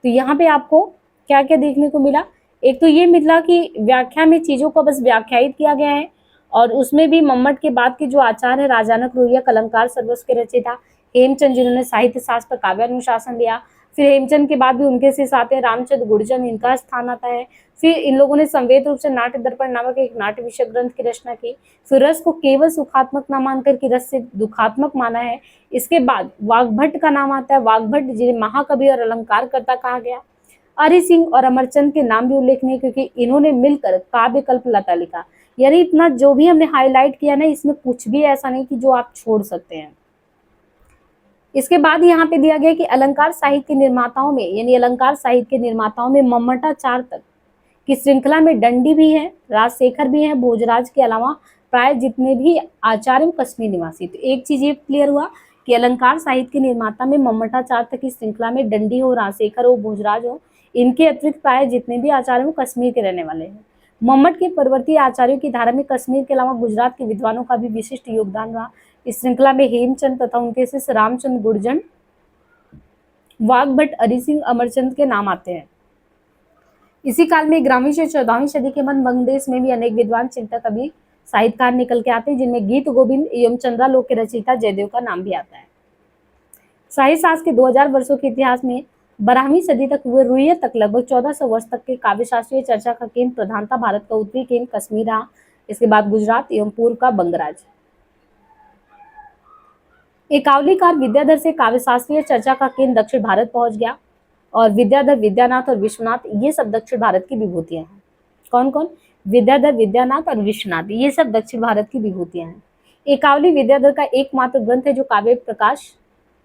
तो यहाँ पे आपको क्या क्या देखने को मिला? एक तो ये मिला कि व्याख्या में चीजों को बस व्याख्यायित किया गया है, और उसमें भी मम्मट के बाद के जो आचार्य है राजानक रुय्यक अलंकार सर्वस्व के रचयिता हेमचंद जिन्होंने साहित्य शास्त्र काव्यानुशासन लिया। फिर हेमचंद के बाद भी उनके शिष्य आते हैं रामचंद्र, गुरचंद, इनका स्थान आता है। फिर इन लोगों ने संवेद रूप से नाट्य दर्पण नामक एक नाट्य विषय ग्रंथ की रचना की। फिर रस को केवल सुखात्मक न मानकर कि रस से दुखात्मक माना है। इसके बाद वाग्भट का नाम आता है, वाग्भट जिन्हें महाकवि और अलंकार कर्ता कहा गया। हरि सिंह और अमरचंद के नाम भी उल्लेखनीय क्योंकि इन्होंने मिलकर काव्य कल्पलता लिखा। यानी इतना जो भी हमने हाईलाइट किया ना, इसमें कुछ भी ऐसा नहीं कि जो आप छोड़ सकते हैं। इसके बाद यहाँ पे दिया गया कि अलंकार साहित्य के निर्माताओं में, यानी अलंकार साहित्य के निर्माताओं में मम्मटाचार्य तक की श्रृंखला में दंडी भी है, राजशेखर भी है, भोजराज के अलावा प्राय जितने भी आचार्य कश्मीर निवासी। तो एक चीज ये क्लियर हुआ कि अलंकार साहित्य के निर्माता में मम्मटाचार्य तक की श्रृंखला में दंडी हो, राजशेखर हो, भोजराज हो, इनके अतिरिक्त प्राय जितने भी आचार्य कश्मीर के रहने वाले हैं। मम्मट के परवर्ती आचार्यों की धारा में कश्मीर के अलावा गुजरात के विद्वानों का भी विशिष्ट योगदान रहा। इस श्रृंखला में हेमचंद तथा उनके शिष्य रामचंद्र, गुरचंद, वाग्भट, हरि सिंह, अमरचंद के नाम आते हैं। इसी काल में 11वीं से 14वीं सदी के मध्य बंगदेश में भी अनेक विद्वान, चिंतक, कवि, साहित्यकार निकल के आते हैं, जिनमें गीत गोविंद एवं चंद्रालोक के रचयिता जयदेव का नाम भी आता है। साहित्य शास्त्र के 2000 वर्षों के इतिहास में 12वीं सदी तक हुए रुय्यक तक लगभग 1400 वर्ष तक के काव्य शास्त्रीय चर्चा का केंद्र प्रधानता भारत का उत्तरी केंद्र कश्मीर रहा। इसके बाद गुजरात एवं पूर्व का बंगराज। एकावलीकार विद्याधर से काव्य शास्त्रीय चर्चा का केंद्र दक्षिण भारत पहुंच गया, और विद्याधर, विद्यानाथ और विश्वनाथ ये सब दक्षिण भारत की विभूतियां हैं। कौन कौन? विद्याधर, विद्यानाथ और विश्वनाथ ये सब दक्षिण भारत की विभूतियां हैं। एकावली विद्याधर का एकमात्र ग्रंथ है जो काव्य प्रकाश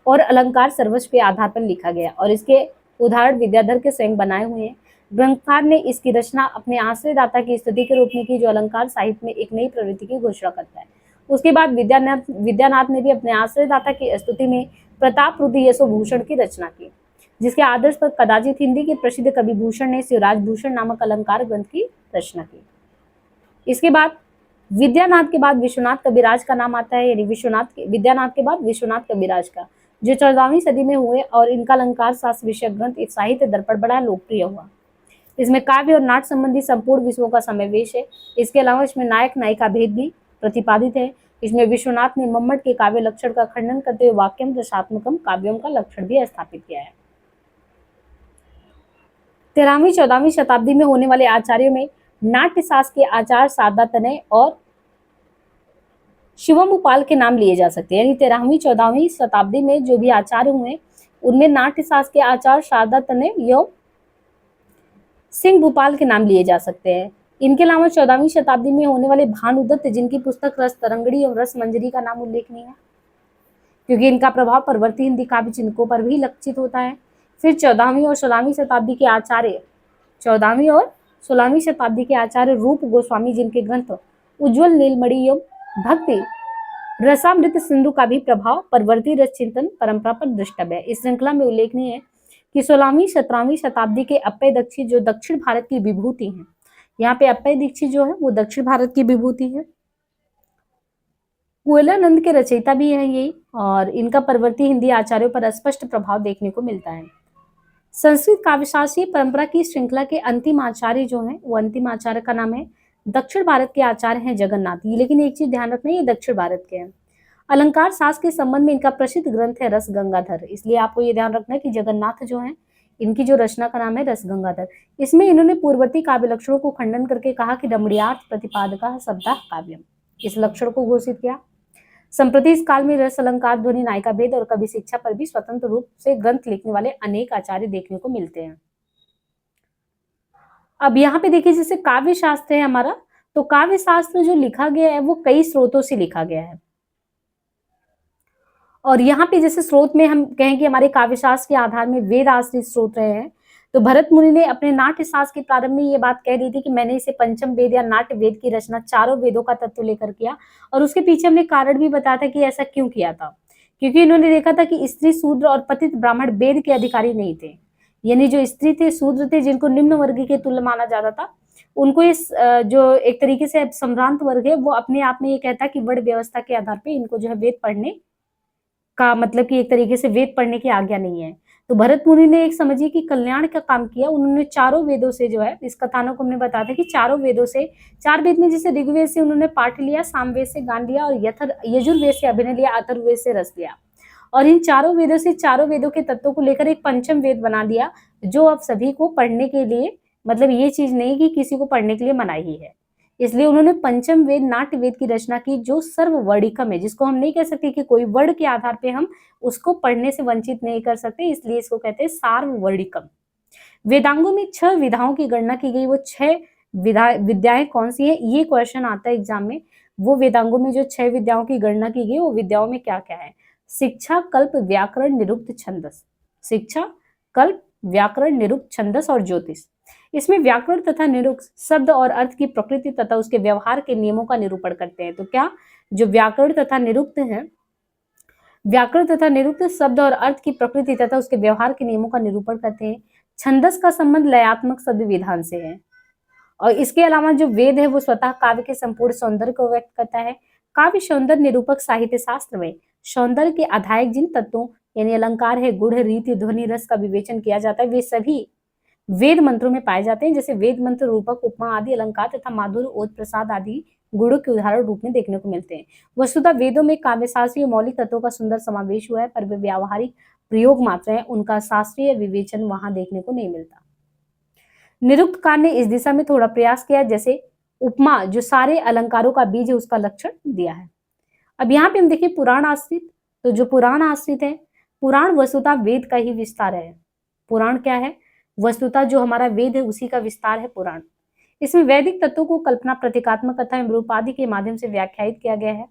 और अलंकार सर्वस्व के आधार पर लिखा गया, और इसके उदाहरण विद्याधर के स्वयं बनाए हुए हैं। ग्रंथकार ने इसकी रचना अपने आश्रयदाता की स्तुति के रूप में की, जो अलंकार साहित्य में एक नई प्रवृत्ति की घोषणा करता है। उसके बाद विद्यानाथ ने भी अपने आश्रयदाता की स्तुति में प्रताप रुद्र यशोभूषण की रचना की, जिसके आदर्श पर कदाचित हिंदी के प्रसिद्ध कवि भूषण ने शिवराज भूषण नामक अलंकार ग्रंथ की रचना की। इसके बाद विद्यानाथ के बाद विश्वनाथ कविराज का नाम आता है, यानी विद्यानाथ के बाद विश्वनाथ कविराज का, जो 14वीं सदी में हुए और इनका अलंकार शास्त्र विषयक ग्रंथ इस साहित्य दर्पण बड़ा लोकप्रिय हुआ। इसमें काव्य और नाट्य संबंधी संपूर्ण विषयों का समावेश है। इसके अलावा इसमें नायक नायिका भेद भी प्रतिपादित है। इसमें विश्वनाथ ने मम्मट के काव्य लक्षण का खंडन करते हुए वाक्यम रसात्मकम काव्यों का लक्षण भी स्थापित किया है। 13वीं-14वीं शताब्दी में होने वाले आचार्यों में नाट्य शास्त्र के आचार्य शारदा तनय और शिवम उपाल के नाम लिए जा सकते हैं। यानी 13वीं-14वीं शताब्दी में जो भी आचार्य हुए उनमें नाट्य शास्त्र के आचार्य शारदा तनय एवं सिंह भूपाल के नाम लिए जा सकते हैं। इनके अलावा 14वीं शताब्दी में होने वाले भानुदत्त, जिनकी पुस्तक रस तरंगड़ी और रस मंजरी का नाम उल्लेखनीय है, क्योंकि इनका प्रभाव परवर्ती हिंदी काव्य चिंतकों पर भी लक्षित होता है। फिर 14वीं और 16वीं शताब्दी के आचार्य 14वीं और 16वीं शताब्दी के आचार्य रूप गोस्वामी, जिनके ग्रंथ उज्ज्वल नीलमणि एवं भक्ति रसामृत सिंधु का भी प्रभाव परवर्ती रस चिंतन परंपरा पर दृष्टव्य है। इस श्रृंखला में उल्लेखनीय है कि 16वीं 17वीं शताब्दी के अप्पय दीक्षित जो दक्षिण भारत की विभूति हैं, यहाँ पे अप्पय दीक्षित जो है वो दक्षिण भारत की विभूति है, कुवलयानंद के रचयिता भी है यही, और इनका परवर्ती हिंदी आचार्यों पर स्पष्ट प्रभाव देखने को मिलता है। संस्कृत काव्यशास्त्रीय परंपरा की श्रृंखला के अंतिम आचार्य जो है वो अंतिम आचार्य का नाम है दक्षिण भारत के आचार्य हैं जगन्नाथ। लेकिन एक चीज ध्यान रखना, ये दक्षिण भारत के हैं। अलंकार शास्त्र के संबंध में इनका प्रसिद्ध ग्रंथ है रस गंगाधर, इसलिए आपको ये ध्यान रखना है कि जगन्नाथ जो है इनकी जो रचना का नाम है रस गंगाधर। इसमें इन्होंने पूर्ववर्ती काव्य लक्षणों को खंडन करके कहा कि रमणीयार्थ प्रतिपादका शब्दा काव्यम, इस लक्षण को घोषित किया। संप्रति इस काल में रस अलंकार ध्वनि नायिका भेद और कवि शिक्षा पर भी स्वतंत्र रूप से ग्रंथ लिखने वाले अनेक आचार्य देखने को मिलते हैं। अब यहाँ पे देखिए, जैसे काव्य शास्त्र है हमारा, तो काव्य शास्त्र जो लिखा गया है वो कई स्रोतों से लिखा गया है। और यहाँ पे जैसे स्रोत में हम कहें कि हमारे काव्य शास्त्र के आधार में वेद आश्रित स्रोत रहे हैं, तो भरत मुनि ने अपने नाट्य शास्त्र के प्रारंभ में ये बात कह दी थी कि मैंने इसे पंचम वेद या नाट्य वेद की रचना चारों वेदों का तत्व लेकर किया। और उसके पीछे हमने कारण भी बताया था कि ऐसा क्यों किया था, क्योंकि इन्होंने देखा था कि स्त्री शूद्र और पतित ब्राह्मण वेद के अधिकारी नहीं थे। यानी जो स्त्री थे, शूद्र थे, जिनको निम्न वर्ग के तुल्य माना जाता था, उनको इस जो एक तरीके से सम्भ्रांत वर्ग है वो अपने आप में ये कहता कि वर्ण व्यवस्था के आधार पर इनको जो है वेद पढ़ने का मतलब कि एक तरीके से वेद पढ़ने की आज्ञा नहीं है। तो भरत मुनि ने एक समझिए कि कल्याण का काम किया। उन्होंने चारों वेदों से जो है, इस कथानक को हमने बताया था कि चारों वेदों से, चार वेद में जैसे ऋग्वेद से उन्होंने पाठ लिया, सामवेद से गान लिया और यजुर्वेद से अभिनय लिया, अथर्ववेद से रस लिया, और इन चारों वेदों से चारों वेदों के तत्वों को लेकर एक पंचम वेद बना दिया, जो अब सभी को पढ़ने के लिए, मतलब ये चीज नहीं कि किसी को पढ़ने के लिए मनाही ही है। इसलिए उन्होंने पंचम वेद नाट्य वेद की रचना की, जो सर्ववर्णिकम है, जिसको हम नहीं कह सकते कि कोई वर्ण के आधार पे हम उसको पढ़ने से वंचित नहीं कर सकते, इसलिए इसको कहते हैं सार्ववर्णिकम। वेदांगों में 6 विधाओं की गणना की गई। वो 6 विद्याएं कौन सी है, ये क्वेश्चन आता है एग्जाम में। वो वेदांगों में जो 6 विद्याओं की गणना की गई, वो विद्याओं में क्या क्या है? शिक्षा, कल्प, व्याकरण, निरुक्त, छंदस। शिक्षा, कल्प, व्याकरण, निरुक्त, छंदस और ज्योतिष। इसमें व्याकरण तथा निरुक्त शब्द और अर्थ की प्रकृति तथा उसके व्यवहार के नियमों का निरूपण करते हैं। तो क्या जो व्याकरण तथा निरुक्त है, व्याकरण तथा निरुक्त शब्द और अर्थ की प्रकृति तथा उसके व्यवहार के नियमों का निरूपण करते हैं। छंदस का संबंध लयात्मक शब्द विधान से है। और इसके अलावा जो वेद है वो स्वतः काव्य के संपूर्ण सौंदर्य को व्यक्त करता है। काव्य सौंदर्य निरूपक साहित्य शास्त्र में सौंदर्य के आधायक जिन तत्वों यानी अलंकार है, गुण, रीति, ध्वनि, रस का विवेचन किया जाता है, वे सभी वेद मंत्रों में पाए जाते हैं। जैसे वेद मंत्र रूपक, उपमा आदि अलंकार तथा माधुर्य, ओज, प्रसाद आदि गुणों के उदाहरण रूप में देखने को मिलते हैं। वस्तुतः वेदों में काव्यशास्त्रीय मौलिक तत्वों का सुंदर समावेश हुआ है, पर वे व्यावहारिक प्रयोग मात्र है, उनका शास्त्रीय विवेचन वहां देखने को नहीं मिलता। निरुक्तकार ने इस दिशा में थोड़ा प्रयास किया, जैसे उपमा जो सारे अलंकारों का बीज है उसका लक्षण दिया है। अब यहाँ पे हम देखिए पुराण आश्रित, तो जो पुराण आश्रित है, पुराण वस्तुतः वेद का ही विस्तार है। पुराण क्या है? वस्तुतः जो हमारा वेद है उसी का विस्तार है पुराण। इसमें वैदिक तत्वों को कल्पना, प्रतीकात्मक कथा एवं रूपादि के माध्यम से व्याख्यायित किया गया है।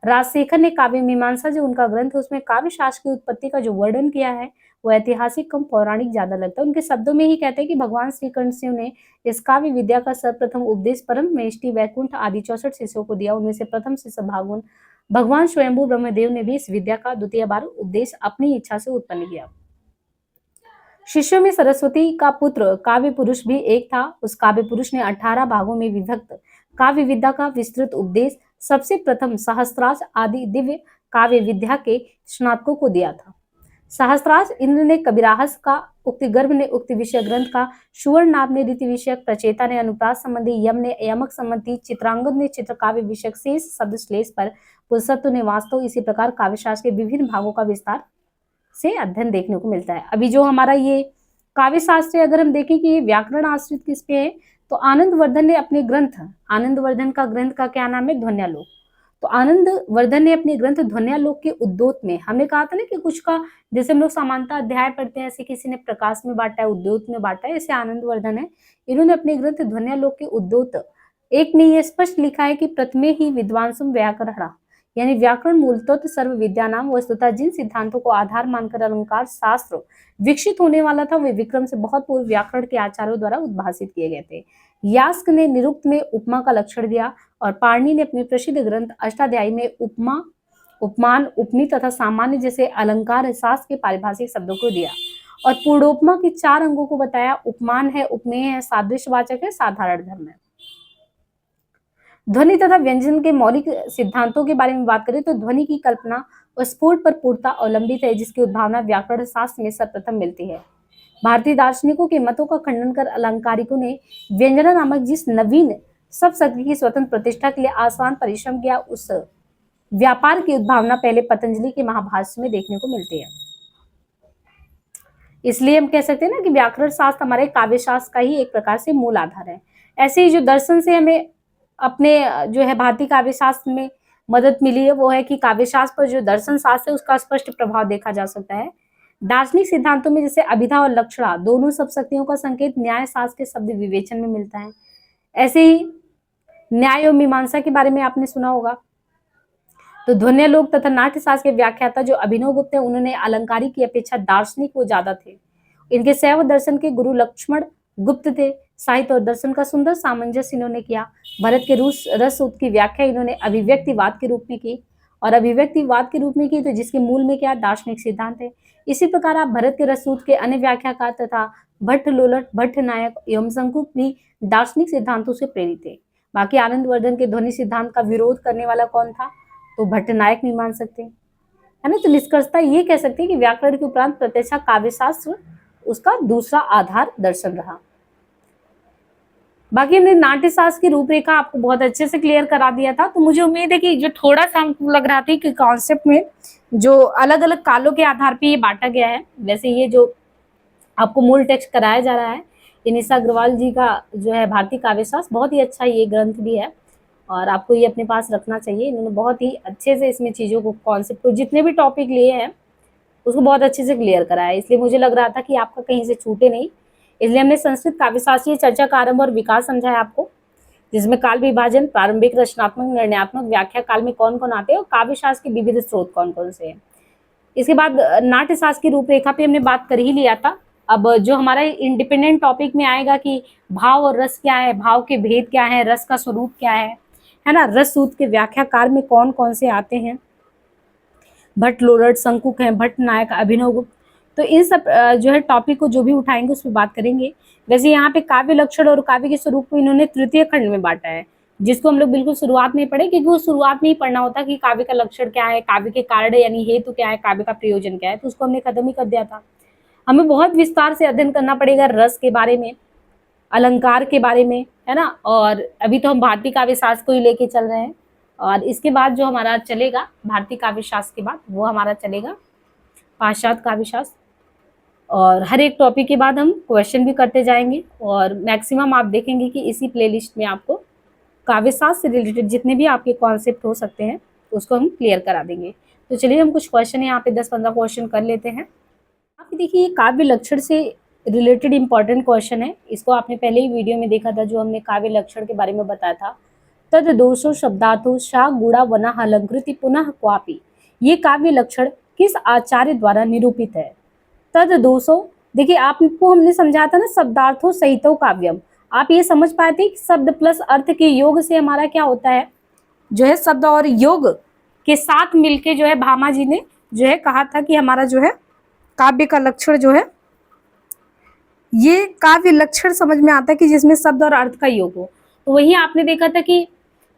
राजशेखर ने काव्य मीमांसा जो उनका ग्रंथ है उसमें काव्य शास्त्र की उत्पत्ति का जो वर्णन किया है वो ऐतिहासिक कम पौराणिक ज्यादा लगता है। उनके शब्दों में ही कहते हैं कि भगवान श्री कृष्ण ने इस काव्य विद्या का सर्वप्रथम उपदेश परम मेष्टि वैकुंठ आदि 64 शिष्यों को दिया। उनमें से प्रथम शिष्य भगवान स्वयंभू ब्रह्मदेव ने भी इस विद्या का द्वितीय बार उपदेश अपनी इच्छा से उत्पन्न किया। शिष्यों में सरस्वती का पुत्र काव्य पुरुष भी एक था। उस काव्य पुरुष ने 18 भागों में विभक्त काव्य विद्या का विस्तृत उपदेश सबसे प्रथम सहस्त्रार्ष आदि दिव्य काव्य विद्या के स्नातकों को दिया था। सहस्त्रार्ष इंद्र ने कबीराहस का, उक्तिगर्भ ने उक्ति विषय ग्रंथ का, सुवर्णनाभ ने रीति विषयक, प्रचेता ने अनुप्रास संबंधी, यम ने यमक संबंधी, चित्रांगद ने चित्र काव्य विषयक शेष शब्द श्लेष पर, पुरुषत्व ने वास्तव। इसी प्रकार काव्यशास्त्र के विभिन्न भागों का विस्तार से अध्ययन देखने को मिलता है। अभी जो हमारा ये काव्य शास्त्र अगर हम देखें कि ये व्याकरण आश्रित किस पे है, तो आनंदवर्धन ने अपने ग्रंथ, आनंदवर्धन का ग्रंथ का क्या नाम है, ध्वन्यालोक। तो आनंदवर्धन ने अपने ग्रंथ ध्वन्यालोक के उद्योत में, हमने कहा था ना कि कुछ का जैसे हम लोग सामान्यतः अध्याय पढ़ते हैं, ऐसे किसी ने प्रकाश में बांटा है, उद्योत में बांटा है, ऐसे आनंदवर्धन है, इन्होंने अपने ग्रंथ ध्वन्यालोक के उद्योत एक में ये स्पष्ट लिखा है कि प्रथमे ही विद्वांसुम व्याकरण, यानी व्याकरण मूलतः सर्व विद्या नाम, वस्तुतः जिन सिद्धांतों को आधार मानकर अलंकार शास्त्र विकसित होने वाला था, वे विक्रम से बहुत पूर्व व्याकरण के आचार्यों द्वारा उद्भासित किए गए थे। यास्क ने निरुक्त में उपमा का लक्षण दिया और पाणिनि ने अपने प्रसिद्ध ग्रंथ अष्टाध्यायी में उपमा, उपमान, उपनी तथा सामान्य जैसे अलंकार शास्त्र के पारिभाषिक शब्दों को दिया और पूर्णोपमा के 4 अंगों को बताया। उपमान है, उपमेय है, सादृश्यवाचक है, साधारण धर्म है। ध्वनि तथा व्यंजन के मौलिक सिद्धांतों के बारे में बात करें तो ध्वनि की कल्पना और स्फुट पर पूर्णता अवलंबित है, जिसकी उद्भावना व्याकरण शास्त्र में सर्वप्रथम मिलती है। भारतीय दार्शनिकों के मतों का खंडन कर अलंकारिकों ने व्यंजना नामक जिस नवीन सब शक्ति की स्वतंत्र प्रतिष्ठा के लिए आसान परिश्रम किया, उस व्यापार की उद्भावना पहले पतंजलि के महाभाष्य में देखने को मिलती है। इसलिए हम कह सकते हैं ना कि व्याकरण शास्त्र हमारे काव्य शास्त्र का ही एक प्रकार से मूल आधार है। ऐसे ही जो दर्शन से हमें अपने जो है भारतीय काव्य शास्त्र में मदद मिली है, वो है कि काव्य शास्त्र पर जो दर्शन शास्त्र है उसका स्पष्ट प्रभाव देखा जा सकता है। दार्शनिक सिद्धांतों में जैसे अभिधा और लक्षणा दोनों सब शक्तियों का संकेत न्याय शास्त्र के शब्द विवेचन में मिलता है। ऐसे ही न्याय और मीमांसा के बारे में आपने सुना होगा। तो ध्वन्यालोक तथा नाट्य शास्त्र के व्याख्याता जो अभिनव गुप्त है, उन्होंने अलंकारिक की अपेक्षा दार्शनिक वो ज्यादा थे। इनके शैव दर्शन के गुरु लक्ष्मण गुप्त थे। साहित्य और दर्शन का सुंदर सामंजस्य इन्होंने किया। भरत के रस सूत्र की व्याख्या इन्होंने अभिव्यक्तिवाद के रूप में की और अभिव्यक्तिवाद के रूप में की, तो जिसके मूल में क्या दार्शनिक सिद्धांत है। इसी प्रकार आप भरत के रस सूत्र के अन्य व्याख्याकार तथा भट्ट लोलट, भट्ट नायक एवं शंकुक भी दार्शनिक सिद्धांतों से प्रेरित थे। बाकी आनंदवर्धन के ध्वनि सिद्धांत का विरोध करने वाला कौन था, तो भट्ट नायक नहीं मान सकते, है ना। तो निष्कर्षता ये कह सकते हैं कि व्याकरण के उपरांत प्रत्यक्ष काव्य शास्त्र उसका दूसरा आधार दर्शन रहा। बाकी हमने नाट्य शास्त्र की रूपरेखा आपको बहुत अच्छे से क्लियर करा दिया था। तो मुझे उम्मीद है कि जो थोड़ा सा हमको लग रहा था कि कॉन्सेप्ट में जो अलग अलग कालों के आधार पे ये बांटा गया है, वैसे ये जो आपको मूल टेक्स्ट कराया जा रहा है, ये निशा अग्रवाल जी का जो है भारतीय काव्य शास्त्र, बहुत ही अच्छा ये ग्रंथ भी है और आपको ये अपने पास रखना चाहिए। इन्होंने बहुत ही अच्छे से इसमें चीज़ों को, कॉन्सेप्ट को, जितने भी टॉपिक लिए हैं उसको बहुत अच्छे से क्लियर कराया है। इसलिए मुझे लग रहा था कि आपका कहीं से छूटे नहीं, इसलिए हमने संस्कृत काव्यशास्त्रीय चर्चा का आरंभ और विकास समझाया आपको, जिसमें काल विभाजन, प्रारंभिक, रचनात्मक, निर्णयात्मक, व्याख्या काल में कौन कौन आते हैं और काव्य शास्त्र के विविध स्रोत कौन कौन से हैं। इसके बाद नाट्य शास्त्र की रूपरेखा पे हमने बात कर ही लिया था। अब जो हमारा इंडिपेंडेंट टॉपिक में आएगा कि भाव और रस क्या है, भाव के भेद क्या है, रस का स्वरूप क्या है ना। रस सूत्र के व्याख्या काल में कौन कौन से आते हैं, भट्ट लोलट, शंकुक हैं, भट्ट नायक, अभिनव गुप्त। तो इन सब जो है टॉपिक को जो भी उठाएंगे उस पर बात करेंगे। वैसे यहाँ पे काव्य लक्षण और काव्य के स्वरूप को इन्होंने तृतीय खंड में बांटा है, जिसको हम लोग बिल्कुल शुरुआत में पढ़े, क्योंकि वो शुरुआत में ही पढ़ना होता कि काव्य का लक्षण क्या है, काव्य के कारण यानी हेतु क्या है, काव्य का प्रयोजन क्या है, तो उसको हमने खत्म ही कर दिया था। हमें बहुत विस्तार से अध्ययन करना पड़ेगा रस के बारे में, अलंकार के बारे में, है ना। और अभी तो हम भारतीय काव्य शास्त्र को ही लेके चल रहे हैं और इसके बाद जो हमारा चलेगा भारतीय काव्य शास्त्र के बाद वो हमारा चलेगा पाश्चात्य काव्य शास्त्र। और हर एक टॉपिक के बाद हम क्वेश्चन भी करते जाएंगे और मैक्सिमम आप देखेंगे कि इसी प्लेलिस्ट में आपको काव्य शास्त्र से रिलेटेड जितने भी आपके कॉन्सेप्ट हो सकते हैं उसको हम क्लियर करा देंगे। तो चलिए हम कुछ क्वेश्चन यहाँ पे 10-15 क्वेश्चन कर लेते हैं। आप देखिए ये काव्य लक्षण से रिलेटेड इंपॉर्टेंट क्वेश्चन है, इसको आपने पहले ही वीडियो में देखा था जो हमने काव्य लक्षण के बारे में बताया था। तद दोषो शब्दार्थो शा गुणा वना अलंकृति पुनः क्वापि, ये काव्य लक्षण किस आचार्य द्वारा निरूपित है। तद दोषो, देखिए आपको हमने समझा था ना शब्दार्थो सहितो काव्यम, आप ये समझ पाए थे कि शब्द प्लस अर्थ के योग से हमारा क्या होता है, जो है शब्द और योग के साथ मिलके जो है भामा जी ने जो है कहा था कि हमारा जो है काव्य का लक्षण जो है, ये काव्य लक्षण समझ में आता है कि जिसमें शब्द और अर्थ का योग हो। तो वही आपने देखा था कि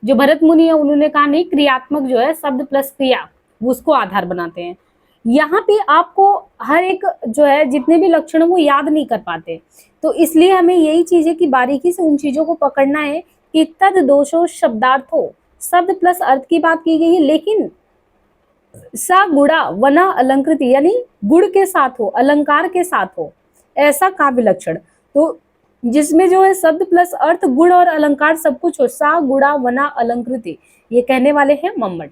जो भरत मुनि है उन्होंने कहा नहीं, क्रियात्मक जो है शब्द प्लस क्रिया वो उसको आधार बनाते हैं। यहाँ पे आपको हर एक जो है जितने भी लक्षण वो याद नहीं कर पाते, तो इसलिए हमें यही चीज है कि बारीकी से उन चीजों को पकड़ना है कि तद दोषो शब्दार्थो, शब्द प्लस अर्थ की बात की गई है, लेकिन सा गुड़ा वना अलंकृति, यानी गुण के साथ हो, अलंकार के साथ हो, ऐसा काव्य लक्षण। तो जिसमें जो है शब्द प्लस अर्थ गुण और अलंकार सब कुछ हो, सा गुड़ा वना अलंकृति, ये कहने वाले हैं मम्मट।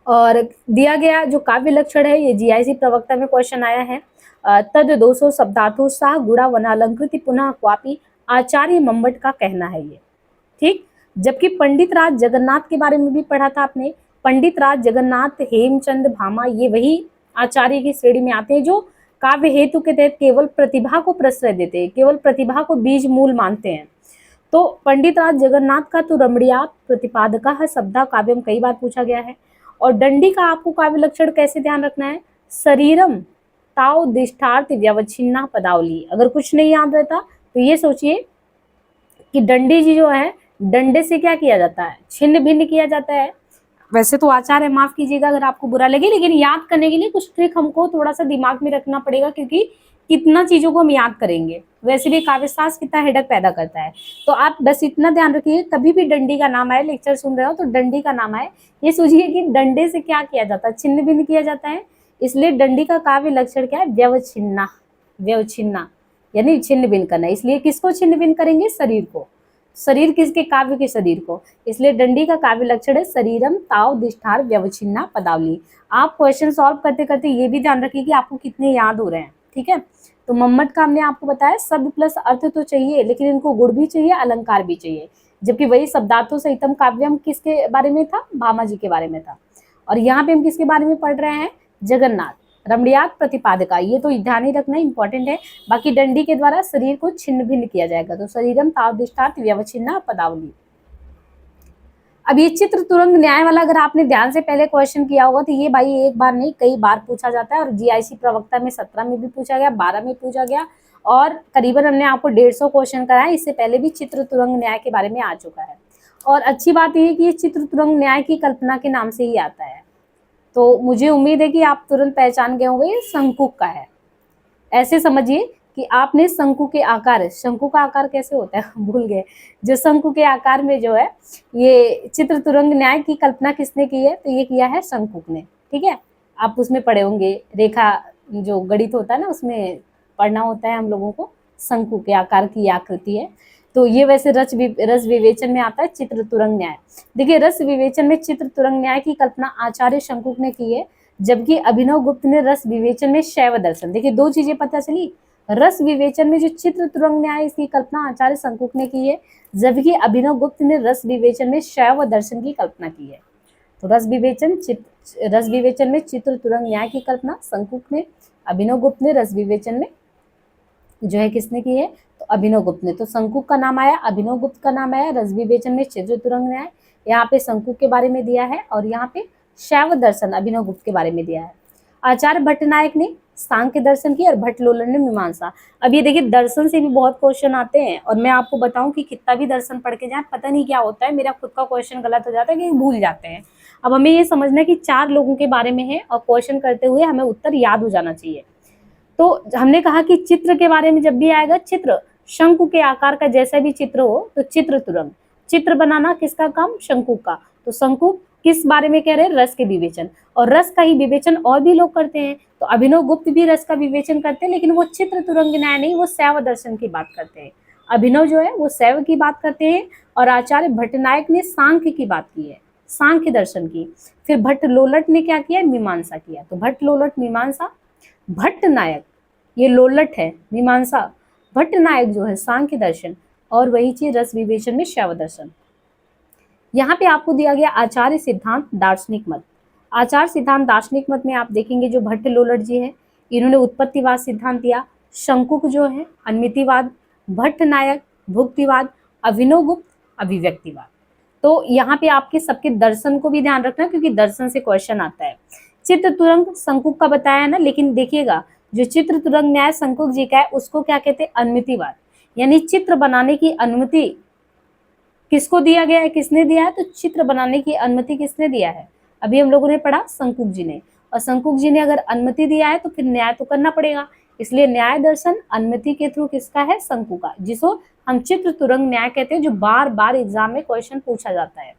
और दिया गया जो काव्य लक्षण है ये जीआईसी प्रवक्ता में क्वेश्चन आया है। तद दोषो शब्दार्थो सा गुड़ा वना अलंकृति पुनः क्वापि, आचार्य मम्मट का कहना है ये, ठीक। जबकि पंडित राज जगन्नाथ के बारे में भी पढ़ा था आपने, पंडित राज जगन्नाथ हेमचंद भामा ये वही आचार्य की श्रेणी में आते हैं जो काव्य हेतु के तहत केवल प्रतिभा को प्रश्रय देते हैं, केवल प्रतिभा को बीज मूल मानते हैं। तो पंडित राज जगन्नाथ का तो रमणीयात प्रतिपादका शब्दा काव्यम कई बार पूछा गया है। और दंडी का आपको काव्य लक्षण कैसे ध्यान रखना है, शरीरम ताव दिष्टार्थ व्यवच्छिन्ना पदावली। अगर कुछ नहीं याद रहता तो ये सोचिए कि दंडी जी जो है डंडे से क्या किया जाता है, छिन्न भिन्न किया जाता है। वैसे तो आचार है, माफ कीजिएगा अगर आपको बुरा लगे, लेकिन याद करने के लिए कुछ ट्रिक हमको थोड़ा सा दिमाग में रखना पड़ेगा, क्योंकि कितना चीजों को हम याद करेंगे। वैसे भी काव्य शास्त्र कितना हेडक पैदा करता है। तो आप बस इतना ध्यान रखिए, कभी भी डंडी का नाम आए, लेक्चर सुन रहे हो तो डंडी का नाम आए, ये सोचिए कि डंडे से क्या किया जाता है, छिन्न भिन्न किया जाता है। इसलिए डंडी का काव्य लक्षण क्या है, व्यवच्छिन्ना, व्यवच्छिन्ना यानी छिन्न भिन्न करना। इसलिए किसको छिन्न भिन्न करेंगे, शरीर को। शरीर किसके, काव्य के शरीर को। इसलिए दंडी का काव्य लक्षण है शरीरम ताव दिष्टार व्यवच्छिन्ना पदावली। आप क्वेश्चन सॉल्व करते करते ये भी ध्यान रखिए कि आपको कितने याद हो रहे हैं, ठीक है। तो मम्मट का हमने आपको बताया शब्द प्लस अर्थ तो चाहिए, लेकिन इनको गुण भी चाहिए, अलंकार भी चाहिए। जबकि वही शब्दार्थो सहितम काव्यम किसके बारे में था, भामा जी के बारे में था। और यहाँ पे हम किसके बारे में पढ़ रहे हैं, जगन्नाथ, रमणीयात प्रतिपादका, ये तो ध्यान ही रखना इंपॉर्टेंट है। बाकी दंडी के द्वारा शरीर को छिन्न भिन्न किया जाएगा। तो शरीरम तावदिष्टार्थ व्यवच्छिन्ना पदावली। अब ये चित्र तुरंग न्याय वाला अगर आपने ध्यान से पहले क्वेश्चन किया होगा तो ये भाई एक बार नहीं कई बार पूछा जाता है। और जीआईसी प्रवक्ता में 17 में भी पूछा गया, 12 में पूछा गया, और करीबन हमने आपको 150 क्वेश्चन कराया। इससे पहले भी चित्र तुरंग न्याय के बारे में आ चुका है। और अच्छी बात यह है कि ये चित्र तुरंग न्याय की कल्पना के नाम से ही आता है। तो मुझे उम्मीद है कि आप तुरंत पहचान गए होंगे, ये शंकु का है। ऐसे समझिए कि आपने शंकु के आकार, शंकु का आकार कैसे होता है भूल गए, जो शंकु के आकार में जो है ये चित्र तुरंग न्याय की कल्पना किसने की है, तो ये किया है शंकु ने, ठीक है। आप उसमें पढ़े होंगे, रेखा जो गणित होता है ना उसमें पढ़ना होता है हम लोगों को, शंकु के आकार की आकृति है। तो ये वैसे रस विवेचन में आता है चित्र तुरंग न्याय। देखिए रस विवेचन में चित्र तुरंग न्याय की कल्पना आचार्य शंकु ने की है, जबकि अभिनव गुप्त ने रस विवेचन में शैव दर्शन। देखिए दो चीजें पता चली, रस विवेचन में जो चित्र तुरंग न्याय इसकी कल्पना आचार्य शंकु ने की है, जबकि अभिनव गुप्त ने रस विवेचन में शैव दर्शन की कल्पना की है। तो रस विवेचन में चित्र तुरंग न्याय की कल्पना शंकु ने, अभिनव गुप्त ने रस विवेचन में जो है किसने की है, तो अभिनव गुप्त ने। तो शंकु का नाम आया, अभिनव गुप्त का नाम आया, रस विवेचन में चित्र तुरंग न्याय यहाँ पे शंकु के बारे में दिया है, और यहाँ पे शैव दर्शन अभिनव गुप्त के बारे में दिया है। आचार्य भट्टनायक ने सांख्य दर्शन की और भट्ट लोलन ने मीमांसा। अब ये देखिए दर्शन से भी बहुत क्वेश्चन आते हैं, और मैं आपको बताऊं कि कितना भी दर्शन पढ़ के जाए पता नहीं क्या होता है, मेरा खुद का क्वेश्चन गलत हो जाता है कि भूल जाते हैं। अब हमें ये समझना है कि 4 लोगों के बारे में है और क्वेश्चन करते हुए हमें उत्तर याद हो जाना चाहिए। तो हमने कहा कि चित्र के बारे में जब भी आएगा, चित्र शंकु के आकार का जैसा भी चित्र हो तो चित्र तुरंग, चित्र बनाना किसका काम, शंकु का। तो शंकु किस बारे में कह रहे हैं, रस के विवेचन, और रस का ही विवेचन और भी लोग करते हैं। तो अभिनव गुप्त भी रस का विवेचन करते हैं, लेकिन वो चित्र तुरंग न्याय नहीं, वो शैव दर्शन की बात करते हैं। अभिनव जो है वो शैव की बात करते हैं, और आचार्य भट्टनायक ने सांख्य की बात की है, सांख्य दर्शन की। फिर भट्ट लोलट ने क्या किया, मीमांसा किया। तो भट्ट लोलट मीमांसा, भट्टनायक ये लोलट है मीमांसा, भट्टनायक जो है सांख्य दर्शन, और वही चीज रस विवेचन में शैव दर्शन। यहाँ पे आपको दिया गया आचार्य सिद्धांत दार्शनिक मत। आचार्य सिद्धांत दार्शनिक मत में आप देखेंगे जो भट्ट लोलट जी है इन्होंने उत्पत्तिवाद सिद्धांत दिया। शंकुक जो है अन्मितिवाद, भट्ट नायक भुक्तिवाद, अभिनवगुप्त अभिव्यक्तिवाद। तो यहाँ पे आपके सबके दर्शन को भी ध्यान रखना क्योंकि दर्शन से क्वेश्चन आता है। चित्र तुरंग शंकुक का बताया ना, लेकिन देखिएगा जो चित्र तुरंग न्याय शंकुक जी का है उसको क्या कहते हैं, अनुमतिवाद। यानी चित्र बनाने की अनुमति किसको दिया गया है, किसने दिया है, तो चित्र बनाने की अनुमति किसने दिया है, अभी हम लोगों ने पढ़ा शंकुक जी ने। और शंकुक जी ने अगर अनुमति दिया है तो फिर न्याय तो करना पड़ेगा, इसलिए न्याय दर्शन अनुमति के थ्रू किसका है, शंकु का, जिसको हम चित्र तुरंग न्याय कहते हैं, जो बार बार एग्जाम में क्वेश्चन पूछा जाता है।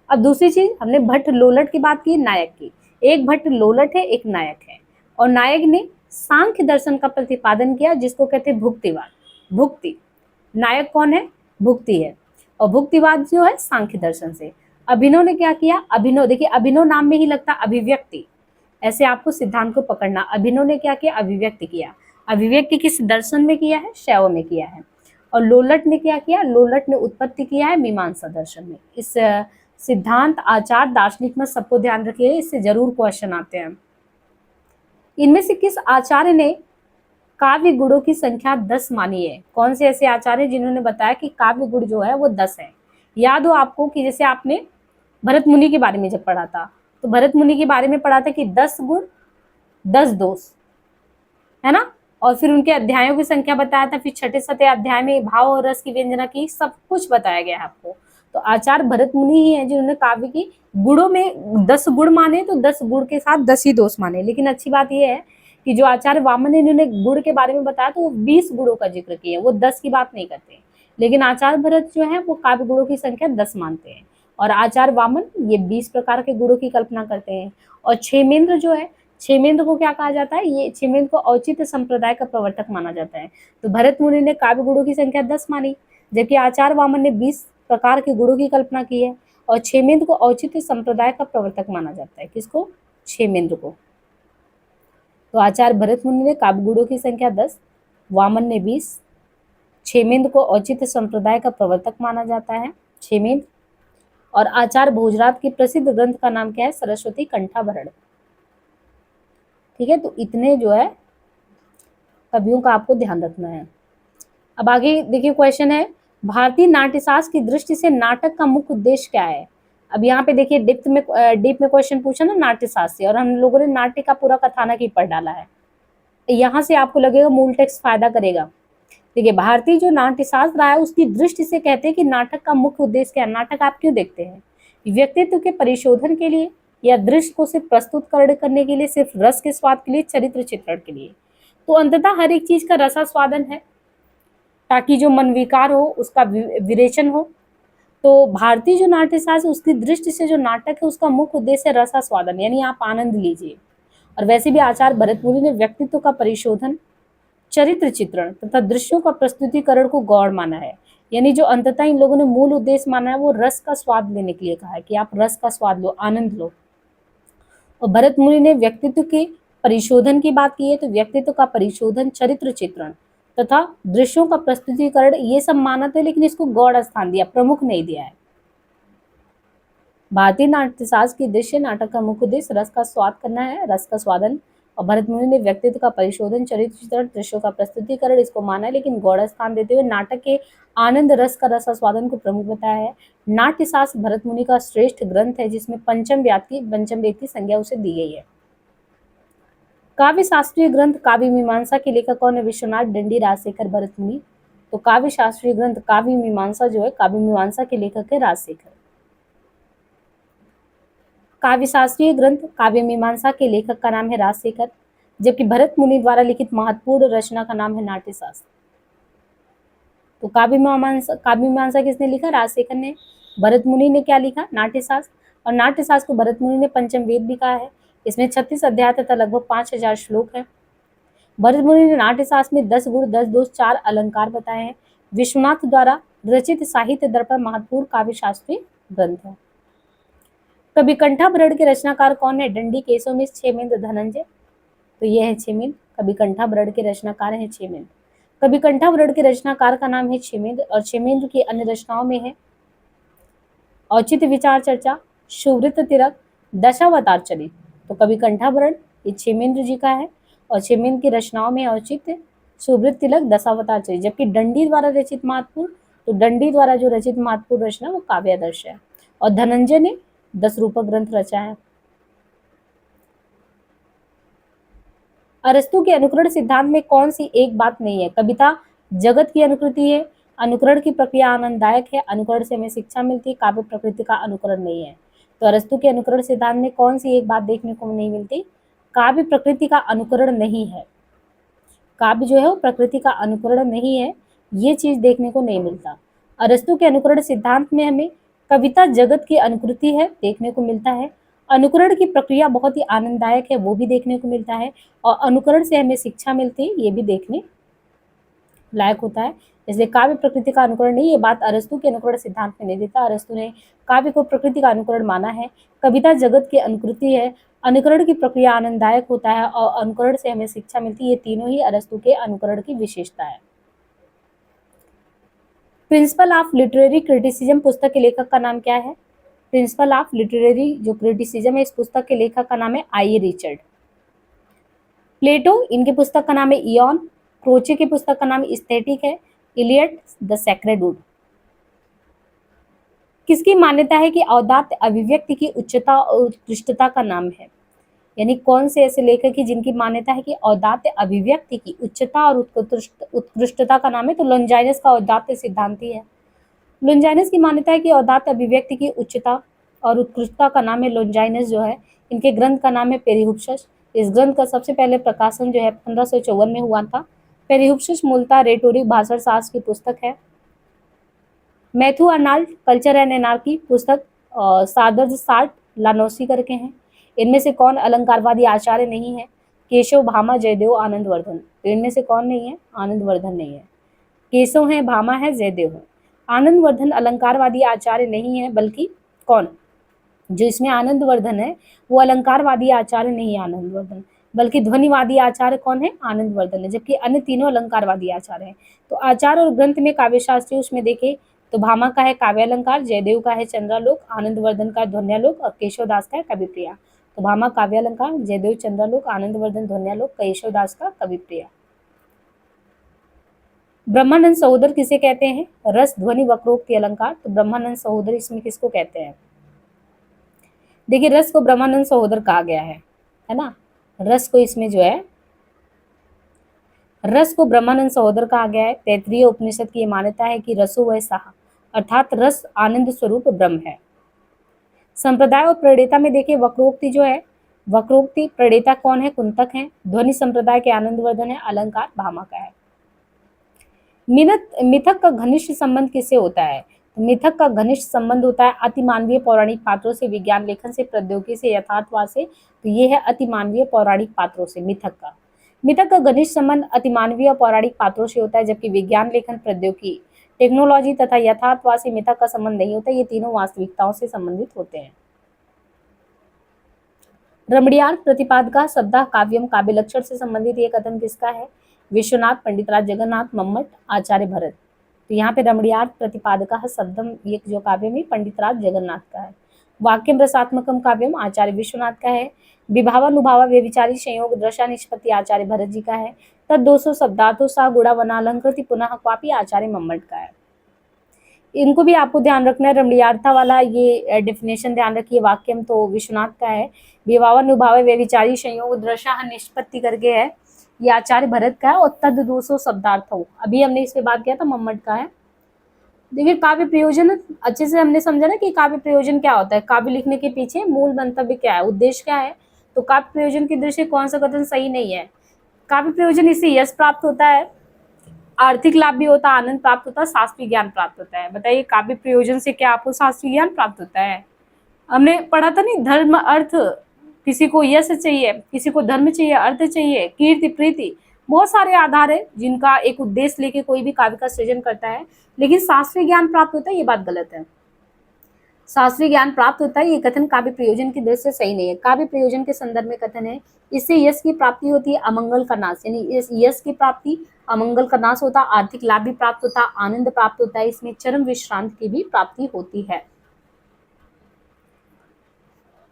अब दूसरी चीज, हमने भट्ट लोलट की बात की, नायक की। एक भट्ट लोलट है, एक नायक है, और नायक ने सांख्य दर्शन का प्रतिपादन किया जिसको कहते हैं भुक्तिवाद। भुक्ति, नायक कौन है, भुक्ति है, और भुक्तिवाद जो है सांख्य दर्शन से। अभिनव ने क्या किया, अभिनव, देखिए अभिनव नाम में ही लगता अभिव्यक्ति, ऐसे आपको सिद्धांत को पकड़ना। अभिनव ने क्या किया, अभिव्यक्ति किया। अभिव्यक्ति किस दर्शन में किया है, शैव में किया है। और लोलट ने क्या किया, लोलट ने उत्पत्ति किया है मीमांसा दर्शन में। इस सिद्धांत, आचार, दार्शनिक में सबको ध्यान रखिए, इससे जरूर क्वेश्चन आते हैं। इनमें से किस आचार्य ने काव्य गुणों की संख्या 10 मानी है? कौन से ऐसे आचार्य जिन्होंने बताया कि काव्य गुण जो है वो 10 है? याद हो आपको कि जैसे आपने भरत मुनि के बारे में जब पढ़ा था, तो भरत मुनि के बारे में पढ़ा था कि 10 गुण 10 दोष, है ना, और फिर उनके अध्यायों की संख्या बताया था, फिर छठे सते अध्याय में भाव और रस की व्यंजना की सब कुछ बताया गया है आपको। तो आचार्य भरत मुनि ही है जिन्होंने काव्य की गुणों में 10 गुण माने, तो 10 गुण के साथ 10 ही दोष माने। लेकिन अच्छी बात यह है कि जो आचार्य वामन ने इन्होंने गुण के बारे में बताया तो वो 20 गुणों का जिक्र किए, वो 10 की बात नहीं करते। लेकिन आचार्य भरत जो है वो काव्य गुणों की संख्या 10 मानते हैं, और आचार्य वामन ये 20 प्रकार के गुणों की कल्पना करते हैं। और क्षेमेंद्र जो है, क्षेमेंद्र को क्या कहा जाता है, ये क्षेमेंद्र को औचित्य संप्रदाय का प्रवर्तक माना जाता है। तो भरत मुनि ने काव्य गुणों की संख्या 10 मानी, जबकि आचार्य वामन ने 20 प्रकार के गुणों की कल्पना की है, और क्षेमेंद्र को औचित्य संप्रदाय का प्रवर्तक माना जाता है। किसको, क्षेमेंद्र को। तो आचार्य भरत मुनि ने काव्य गुणों की संख्या 10, वामन ने 20, क्षेमेंद्र को औचित्य संप्रदाय का प्रवर्तक माना जाता है, क्षेमेंद्र। और आचार्य भोजराज के प्रसिद्ध ग्रंथ का नाम क्या है, सरस्वती कंठाभरण। ठीक है, तो इतने जो है कवियों का आपको ध्यान रखना है। अब आगे देखिए क्वेश्चन है, भारतीय नाट्यशास्त्र की दृष्टि से नाटक का मुख्य उद्देश्य क्या है? अब यहाँ पे देखिए डीप में क्वेश्चन पूछा ना नाट्यशास्त्र से, और हम लोगों ने नाट्य का पूरा कथानक ही पढ़ डाला है। यहाँ से आपको लगेगा मूल टेक्स्ट फायदा करेगा। देखिए भारतीय जो नाट्यशास्त्र रहा है उसकी दृष्टि से कहते हैं कि नाटक का मुख्य उद्देश्य क्या है, नाटक आप क्यों देखते हैं, व्यक्तित्व के परिशोधन के लिए, या दृश्य को सिर्फ प्रस्तुत करने के लिए, सिर्फ रस के स्वाद के लिए, चरित्र चित्रण के लिए? तो अंततः हर एक चीज का रसास्वादन है, ताकि जो मन विकार हो उसका विरेचन हो। तो भारतीय जो नाट्यशास्त्र उसकी दृष्टि से जो नाटक है उसका मुख्य उद्देश्य रसास्वादन, यानी आप आनंद लीजिए। और वैसे भी आचार्य भरत मुनि ने व्यक्तित्व का परिशोधन, चरित्र चित्रण तथा दृश्यों का प्रस्तुतिकरण को गौड़ माना है। यानी जो अंततः इन लोगों ने मूल उद्देश्य माना है वो रस का स्वाद लेने के लिए कहा है कि आप रस का स्वाद लो, आनंद लो। और भरत मुनि ने व्यक्तित्व के परिशोधन की बात की है, तो व्यक्तित्व का परिशोधन, चरित्र चित्रण तथा दृश्यों का प्रस्तुतिकरण ये सब मानते हैं, लेकिन इसको गौड़ स्थान दिया, प्रमुख नहीं दिया है। भारतीय नाट्यशास्त्र की दृश्य नाटक का मुख्य उद्देश्य रस का स्वाद करना है, रस का स्वादन। और भरत मुनि ने व्यक्तित्व का परिशोधन, चरित्र चित्रण, दृश्यों का प्रस्तुतिकरण इसको माना है, लेकिन गौड़ स्थान देते हुए नाटक के आनंद रस का रसास्वादन को प्रमुख बताया है। नाट्यशास्त्र भरत मुनि का श्रेष्ठ ग्रंथ है जिसमें पंचम वेद की संज्ञा उसे दी गई है। काव्य शास्त्रीय ग्रंथ काव्य मीमांसा के लेखक कौन है? विश्वनाथ दंडी, राजशेखर, भरत मुनि। तो काव्य शास्त्रीय ग्रंथ काव्य मीमांसा जो है, काव्य मीमांसा के लेखक है राजशेखर। काव्य शास्त्रीय ग्रंथ काव्य मीमांसा के लेखक का नाम है राजशेखर, जबकि भरत मुनि द्वारा लिखित महत्वपूर्ण रचना का नाम है नाट्यशास्त्र। तो काव्य मीमांसा किसने लिखा? राजशेखर ने। भरत मुनि ने क्या लिखा? नाट्यशास्त्र। और नाट्यशास्त्र को भरत मुनि ने पंचम वेद भी कहा है। इसमें 36 अध्याय तथा लगभग 5000 श्लोक है। भरत मुनि ने नाट्यशास्त्र में 10 गुण, 10 दोष, 4 अलंकार बताए हैं। विश्वनाथ द्वारा रचित साहित्य दर्पण महत्वपूर्ण काव्य शास्त्रीय ग्रंथ है। कवि कंठाभरण के रचनाकार कौन है? दंडी, केशव मिश्र, क्षेमेंद्र, धनंजय। तो ये है क्षेमेंद्र। कवि कंठाभरण के रचनाकार है क्षेमेंद्र। कवि कंठाभरण के रचनाकार का नाम है क्षेमेंद्र, और क्षेमेंद्र की अन्य रचनाओं में है औचित्य विचार चर्चा, सुवृत्त तिलक, दशावतार चरित। तो कवि कंठाभरण ये क्षेमेंद्र जी का है। और चिमिन की रचनाओं में औचित्य, सुब्रत तिलक, दशावतार चाहिए, जबकि दंडी द्वारा रचित महत्वपूर्ण, तो दंडी द्वारा जो रचित महत्वपूर्ण रचना वो काव्यादर्श है। और धनंजय ने 10 रूपक ग्रंथ रचा है। अरस्तु के अनुकरण सिद्धांत में कौन सी एक बात नहीं है? कविता जगत की अनुकृति है, अनुकरण की प्रक्रिया आनंददायक है, अनुकरण से हमें शिक्षा मिलती है, काव्य प्रकृति का अनुकरण नहीं है। तो अरस्तु के अनुकरण सिद्धांत में कौन सी एक बात देखने को नहीं मिलती? काव्य प्रकृति का अनुकरण नहीं है। काव्य जो है वो प्रकृति का अनुकरण नहीं है, ये चीज देखने को नहीं मिलता। अरस्तु के अनुकरण सिद्धांत में हमें कविता जगत की अनुकृति है देखने को मिलता है, अनुकरण की प्रक्रिया बहुत ही आनंददायक है वो भी देखने को मिलता है, और अनुकरण से हमें शिक्षा मिलती है ये भी देखने लायक होता है। इसलिए काव्य प्रकृति का अनुकरण नहीं, ये बात अरस्तु के अनुकरण सिद्धांत में नहीं देता। अरस्तु ने काव्य को प्रकृति का अनुकरण माना है, कविता जगत की अनुकृति है, अनुकरण की प्रक्रिया आनंददायक होता है और अनुकरण से हमें शिक्षा मिलती है, ये तीनों ही अरस्तु के अनुकरण की विशेषता है। प्रिंसिपल ऑफ लिटरेरी क्रिटिसिज्म पुस्तक के लेखक का नाम क्या है? प्रिंसिपल ऑफ लिटरेरी जो क्रिटिसिज्म है इस पुस्तक के लेखक का नाम है आई रिचर्ड। प्लेटो, इनके पुस्तक का नाम है इयॉन। क्रोचे की पुस्तक का नाम एस्थेटिक है। Eliot the Sacred Wood. किसकी मान्यता है कि औदात्य अभिव्यक्ति की उच्चता और उत्कृष्टता का नाम है? यानी कौन से ऐसे लेखक हैं जिनकी मान्यता है कि औदात्य अभिव्यक्ति की उच्चता और उत्कृष्टता का नाम है? तो लॉन्जाइनस का औदात्य सिद्धांती है। लॉन्जाइनस की मान्यता है कि औदात्य अभिव्यक्ति की उच्चता और उत्कृष्टता का नाम है। लॉन्जाइनस जो है इनके ग्रंथ का नाम है पेरिहुपसस। इस ग्रंथ का सबसे पहले प्रकाशन जो है 1554 में हुआ था। पेरिहुपसस मूलतः रेटोरिक भाषण शास्त्र की पुस्तक है। Matthew Arnold culture and anarchy पुस्तक सादर्ज साल्ट लानोसी करके हैं। इनमें से कौन अलंकारवादी आचार्य नहीं है? केशव, भामा, जयदेव, आनंदवर्धन। तो इनमें से कौन नहीं है? आनंदवर्धन नहीं है। केशव है, भामा है, जयदेव है। आनंदवर्धन अलंकारवादी आचार्य नहीं है, बल्कि कौन? जो इसमें आनंदवर्धन है वो अलंकारवादी आचार्य नहीं है आनंदवर्धन, बल्कि ध्वनिवादी आचार्य कौन है? आनंदवर्धन है, जबकि अन्य तीनों अलंकारवादी आचार्य हैं। तो आचार और ग्रंथ में काव्यशास्त्री उसमें देखे तो भामा का है काव्यालंकार, जयदेव का है चंद्रालोक, आनंदवर्धन का ध्वन्यालोक और केशवदास का है कविप्रिया। तो भामा काव्यालंकार, जयदेव चंद्रालोक, आनंदवर्धन ध्वन्यालोक, केशवदास का कविप्रिया। ब्रह्मानंद सहोदर किसे कहते हैं? रस, ध्वनि, वक्रोक्ति, अलंकार। तो ब्रह्मानंद सहोदर इसमें किसको कहते हैं? देखिए रस को ब्रह्मानंद सहोदर कहा गया है ना। रस को इसमें जो है रस को ब्रह्मानंद सहोदर कहा गया है। तैत्तिरीय उपनिषद की मान्यता है कि रसो वह सहा, अर्थात रस आनंद स्वरूप ब्रह्म है। संप्रदाय और प्रणेता में देखिए वक्रोक्ति जो है, वक्रोक्ति प्रणेता कौन है? कुंतक है। ध्वनि संप्रदाय के आनंदवर्धन है। अलंकार भामा का है। मिथक का घनिष्ठ संबंध किससे होता है? मिथक का घनिष्ठ संबंध होता है अतिमानवीय पौराणिक पात्रों से, विज्ञान लेखन से, प्रौद्योगिकी से, यथार्थवाद से। तो ये है अतिमानवीय पौराणिक पात्रों से मिथक का घनिष्ठ संबंध अतिमानवीय पौराणिक पात्रों से होता है, जबकि विज्ञान लेखन, प्रौद्योगिकी, टेक्नोलॉजी तथा यथार्थवाद से मिथक का संबंध नहीं होता। ये तीनों वास्तविकताओं से संबंधित होते हैं। रमणीयार्थ प्रतिपादका शब्द काव्यम काव्य लक्षण से संबंधित ये कथन किसका है? विश्वनाथ, पंडितराज जगन्नाथ, मम्मट, आचार्य भरत। तो यहाँ पे रमणीयार्थ प्रतिपादका शब्दम ये जो काव्य में पंडितराज जगन्नाथ का है। वाक्यम रसात्मकम काव्यम आचार्य विश्वनाथ का है। विभावानुभावा व्यभिचारी संयोग दृशा निष्पत्ति आचार्य भरत जी का है। तद 200 शब्दार्थो सा गुणा वनालंकृति पुनः क्वापी आचार्य मम्मट का है। इनको भी आपको ध्यान रखना है। रमणीयार्था वाला ये डेफिनेशन ध्यान रखिए। वाक्यम तो विश्वनाथ का है। विभावानुभावा व्यभिचारी संयोग दृशा निष्पत्ति करके है, ये आचार्य भरत का है। और तद 200 शब्दार्थों, अभी हमने इस पे बात किया था, मम्मट का है। देखिए काव्य प्रयोजन अच्छे से हमने समझा ना कि काव्य प्रयोजन क्या होता है, काव्य लिखने के पीछे मूल मंतव्य क्या है, उद्देश्य क्या है। तो काव्य प्रयोजन की दृष्टि कौन सा कथन सही नहीं है? काव्य प्रयोजन इससे यश प्राप्त होता है, आर्थिक लाभ भी होता है, आनंद प्राप्त होता है, शास्त्रीय ज्ञान प्राप्त होता है। बताइए काव्य प्रयोजन से क्या आपको शास्त्रीय ज्ञान प्राप्त होता है? हमने पढ़ा था नहीं, धर्म अर्थ, किसी को यश चाहिए, किसी को धर्म चाहिए, अर्थ चाहिए, कीर्ति, प्रीति, बहुत सारे आधार है जिनका एक उद्देश्य लेके कोई भी काव्य का सृजन करता है। लेकिन शास्त्रीय ज्ञान प्राप्त होता है, ये बात गलत है। शास्त्रीय ज्ञान प्राप्त होता है, ये कथन काव्य प्रयोजन की दृष्टि से सही नहीं है। काव्य प्रयोजन के संदर्भ में कथन है, इससे यश की प्राप्ति होती है, अमंगल का नाश, यानी इस यश की प्राप्ति, अमंगल का नाश होता है, आर्थिक लाभ भी प्राप्त होता है, आनंद प्राप्त होता है, इसमें चरम विश्रांति की भी प्राप्ति होती है।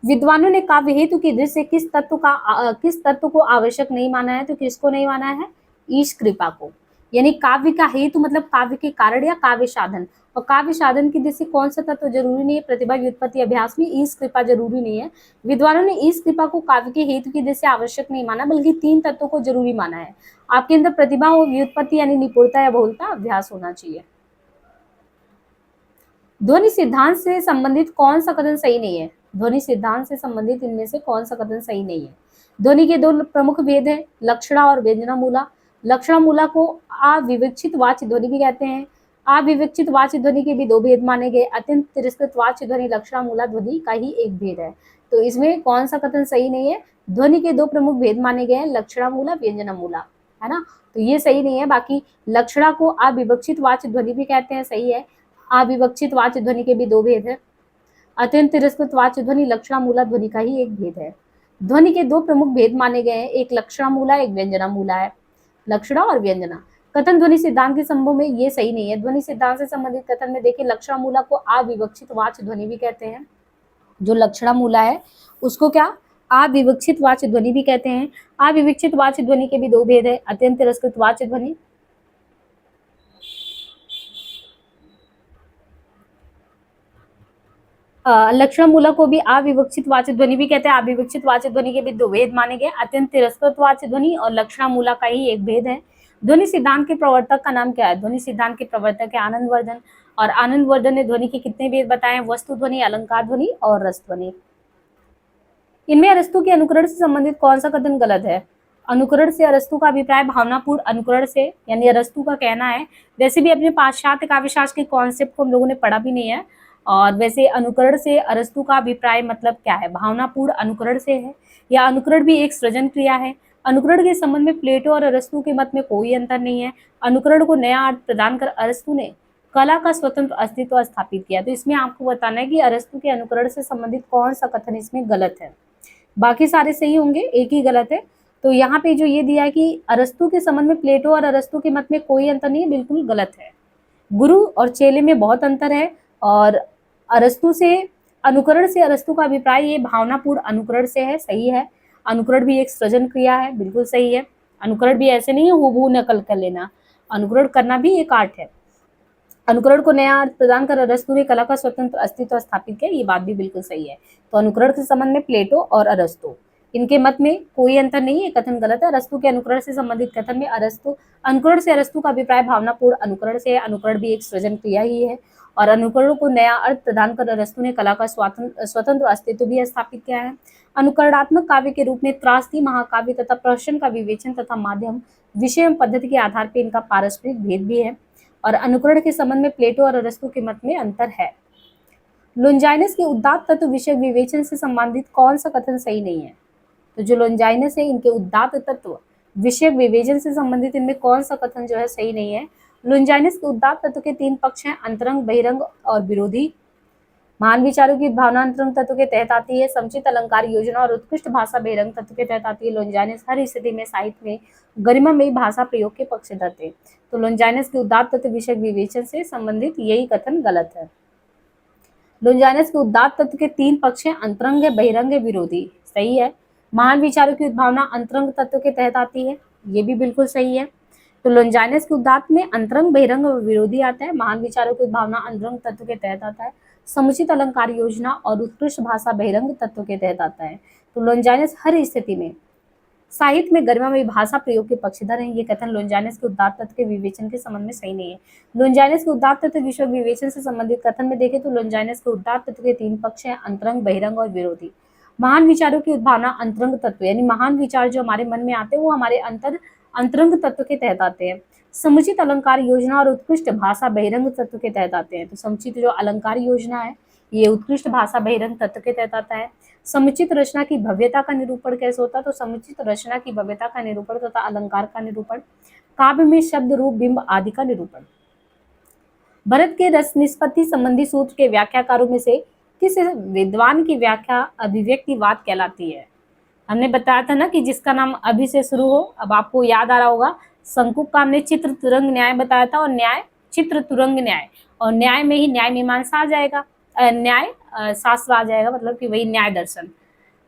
विद्वानों ने काव्य हेतु की दृष्टि से किस तत्व को आवश्यक नहीं माना है? तो किसको नहीं माना है? ईश कृपा को। यानी काव्य का हेतु मतलब काव्य के कारण या काव्य साधन, और काव्य साधन की दृष्टि से कौन सा तत्व जरूरी नहीं है? प्रतिभा, व्युत्पत्ति, अभ्यास में ईश कृपा जरूरी नहीं है। विद्वानों ने ईश कृपा को काव्य के हेतु की दृष्टि से आवश्यक नहीं माना, बल्कि 3 तत्वों को जरूरी माना है। आपके अंदर प्रतिभा हो, व्युत्पत्ति यानी निपुणता या बहुलता, अभ्यास होना चाहिए। ध्वनि सिद्धांत से संबंधित कौन सा कथन सही नहीं है? ध्वनि सिद्धांत से संबंधित इनमें से कौन सा कथन सही नहीं है? ध्वनि के 2 प्रमुख भेद हैं, लक्षणा और व्यंजनामूला। लक्षणामूला को अविवक्षित वाच्य ध्वनि भी कहते हैं। अविवक्षित वाच्य ध्वनि के भी 2 भेद माने गए। अत्यंत तिरस्कृत वाच्य ध्वनि लक्षणामूला ध्वनि का ही एक भेद है। तो इसमें कौन सा कथन सही नहीं है? ध्वनि के 2 प्रमुख भेद माने गए हैं, लक्षणामूला, व्यंजनामूला, है ना? तो ये सही नहीं है। बाकी लक्षणा को अविवक्षित वाच्य ध्वनि भी कहते हैं, सही है। अविवक्षित वाच्य ध्वनि के भी 2 भेद है। अत्यंत तिरस्कृत वाच्य ध्वनि लक्षणामूला ध्वनि का ही एक भेद है। ध्वनि के 2 प्रमुख भेद माने गए हैं, एक लक्षणामूला, एक व्यंजनामूला है। लक्षणा और व्यंजना। कथन ध्वनि सिद्धांत के संभव में ये सही नहीं है। ध्वनि सिद्धांत से संबंधित कथन में देखिए, लक्षणामूला को अविवक्षित वाच्य ध्वनि भी कहते हैं। जो लक्षणामूला है उसको क्या? अविवक्षित वाच्य ध्वनि भी कहते हैं। अविवक्षित वाच्य ध्वनि के भी 2 भेद है, अत्यंत तिरस्कृत वाच्य ध्वनि, लक्षणामूला को भी अविवक्षित वाच्य ध्वनि भी कहते हैं। अविवक्षित वाच्य ध्वनि के भी 2 भेद माने गए, अत्यंत तिरस्कृत वाच्य ध्वनि और लक्षणामूला का ही एक भेद है। ध्वनि सिद्धांत के प्रवर्तक का नाम क्या है? ध्वनि सिद्धांत के प्रवर्तक है आनंदवर्धन। और आनंदवर्धन ने ध्वनि के कितने भेद बताए? वस्तु ध्वनि, अलंकार ध्वनि और रस ध्वनि। इनमें अरस्तु के अनुकरण से संबंधित कौन सा कथन गलत है? अनुकरण से अरस्तु का अभिप्राय भावनापूर्ण अनुकरण से, यानी अरस्तु का कहना है। वैसे भी अपने पाश्चात्य काव्यशास्त्र के कॉन्सेप्ट को हम लोगों ने पढ़ा भी नहीं है। और वैसे अनुकरण से अरस्तु का अभिप्राय मतलब क्या है? भावनापूर्ण अनुकरण से है, या अनुकरण भी एक सृजन क्रिया है। अनुकरण के संबंध में प्लेटो और अरस्तु के मत में कोई अंतर नहीं है। अनुकरण को नया अर्थ प्रदान कर अरस्तु ने कला का स्वतंत्र अस्तित्व स्थापित किया। तो इसमें आपको बताना है कि अरस्तु के अनुकरण से संबंधित कौन सा कथन इसमें गलत है। बाकी सारे सही होंगे, एक ही गलत है। तो यहाँ पे जो ये दिया है कि अरस्तु के संबंध में प्लेटो और अरस्तु के मत में कोई अंतर नहीं है, बिल्कुल गलत है। गुरु और चेले में बहुत अंतर है। और अरस्तु से अनुकरण से अरस्तु का अभिप्राय ये भावनापूर्ण अनुकरण से है, सही है। अनुकरण भी एक सृजन क्रिया है, बिल्कुल सही है। अनुकरण भी ऐसे नहीं है हूबहू नकल कर लेना, अनुकरण करना भी एक आर्ट है। अनुकरण को नया अर्थ प्रदान कर अरस्तु ने कला का स्वतंत्र अस्तित्व स्थापित किया, ये बात भी बिल्कुल सही है। तो अनुकरण के संबंध में प्लेटो और अरस्तु, इनके मत में कोई अंतर नहीं है, कथन गलत है। अरस्तु के अनुकरण से संबंधित कथन में अनुकरण से अरस्तु का अभिप्राय भावनापूर्ण अनुकरण से है। अनुकरण भी एक सृजन क्रिया ही है। और अनुकरण को नया अर्थ प्रदान कर अरस्तु ने कला का स्वतंत्र अस्तित्व भी स्थापित किया है। अनुकरणात्मक काव्य के रूप में त्रासदी, महाकाव्य तथा प्रश्न का विवेचन तथा माध्यम, विषय एवं पद्धति के आधार पर इनका पारस्परिक भेद भी है। और अनुकरण के संबंध में प्लेटो और अरस्तु के मत में अंतर है। लोंजाइनस के उदात्त तत्व विषय विवेचन से संबंधित कौन सा कथन सही नहीं है? तो जो लोंजाइनस है, इनके उदात्त तत्व विषय विवेचन से संबंधित इनमें कौन सा कथन जो है सही नहीं है? लोंजाइनस के उदात्त तत्व के 3 पक्ष हैं, अंतरंग, बहिरंग और विरोधी। महान विचारों की भावना अंतरंग तत्व के तहत आती है। समुचित अलंकार योजना और उत्कृष्ट भाषा बहिरंग तत्व के तहत आती है। लोंजाइनस हर स्थिति में साहित्य में गरिमामयी भाषा प्रयोग के पक्षधर थे। तो लोंजाइनस के उदात्त तत्व विषय विवेचन से संबंधित यही कथन गलत है। लोंजाइनस के उदात्त तत्व के 3 पक्ष हैं, अंतरंग है, बहिरंग है, विरोधी, सही है। महान विचारों की उद्भावना अंतरंग तत्व के तहत आती है, ये भी बिल्कुल सही है। तो लोंजाइनस के उदात्त में अंतरंग, बहिरंग और विरोधी आता है। महान विचारों की उद्भावना अंतरंग तत्व के तहत आता है। समुचित अलंकार योजना और उत्कृष्ट भाषा बहिरंग तत्व के तहत आता है। तो लोंजाइनस हर स्थिति में साहित्य में गरिमामयी भाषा प्रयोग के पक्षधर हैं। ये कथन लोंजाइनस के उदात्त तत्व के विवेचन के संबंध में सही नहीं है। लोंजाइनस के उदात्त तत्व विषय विवेचन से संबंधित कथन में देखें तो लोंजाइनस के उदात्त तत्व के 3 पक्ष हैं, अंतरंग, बहिरंग और विरोधी। महान विचारों की उद्भावना अंतरंग तत्व, यानी महान विचार जो हमारे मन में आते हैं वो हमारे अंतरंग तत्व के तहत आते हैं। समुचित अलंकार योजना और उत्कृष्ट भाषा बहिरंग तत्व के तहत आते हैं। तो समुचित जो अलंकार योजना है ये उत्कृष्ट भाषा बहिरंग तत्व के तहत आता है। समुचित रचना की भव्यता का निरूपण कैसे होता है? तो समुचित रचना की भव्यता का निरूपण तथा अलंकार का निरूपण, काव्य में शब्द, रूप, बिंब आदि का निरूपण। भरत के रस निष्पत्ति संबंधी सूत्र के व्याख्याकारों में से किस विद्वान की व्याख्या अभिव्यक्तिवाद कहलाती है? हमने बताया था ना कि जिसका नाम अभि से शुरू हो, अब आपको याद आ रहा होगा, शंकुक का हमने चित्र तुरंग न्याय बताया था, और न्याय चित्र तुरंग न्याय, और न्याय में ही न्याय मीमांसा आ जाएगा। न्याय शास्त्र आ जाएगा, मतलब कि वही न्याय दर्शन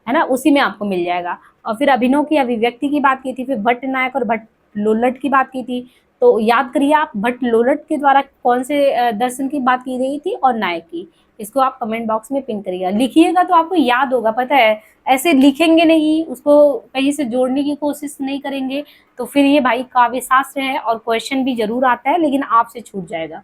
है ना, उसी में आपको मिल जाएगा। और फिर अभिनव की अभिव्यक्ति की बात की थी, फिर भट्ट नायक और भट्ट लोल्लट की बात की थी। तो याद करिए आप, भट्ट लोल्लट के द्वारा कौन से दर्शन की बात की गई थी और नायक की। इसको आप कमेंट बॉक्स में पिन करिएगा, लिखिएगा तो आपको याद होगा, पता है ऐसे लिखेंगे नहीं, उसको कहीं से जोड़ने की कोशिश नहीं करेंगे, तो फिर ये भाई काव्य शास्त्र है और क्वेश्चन भी जरूर आता है लेकिन आपसे छूट जाएगा।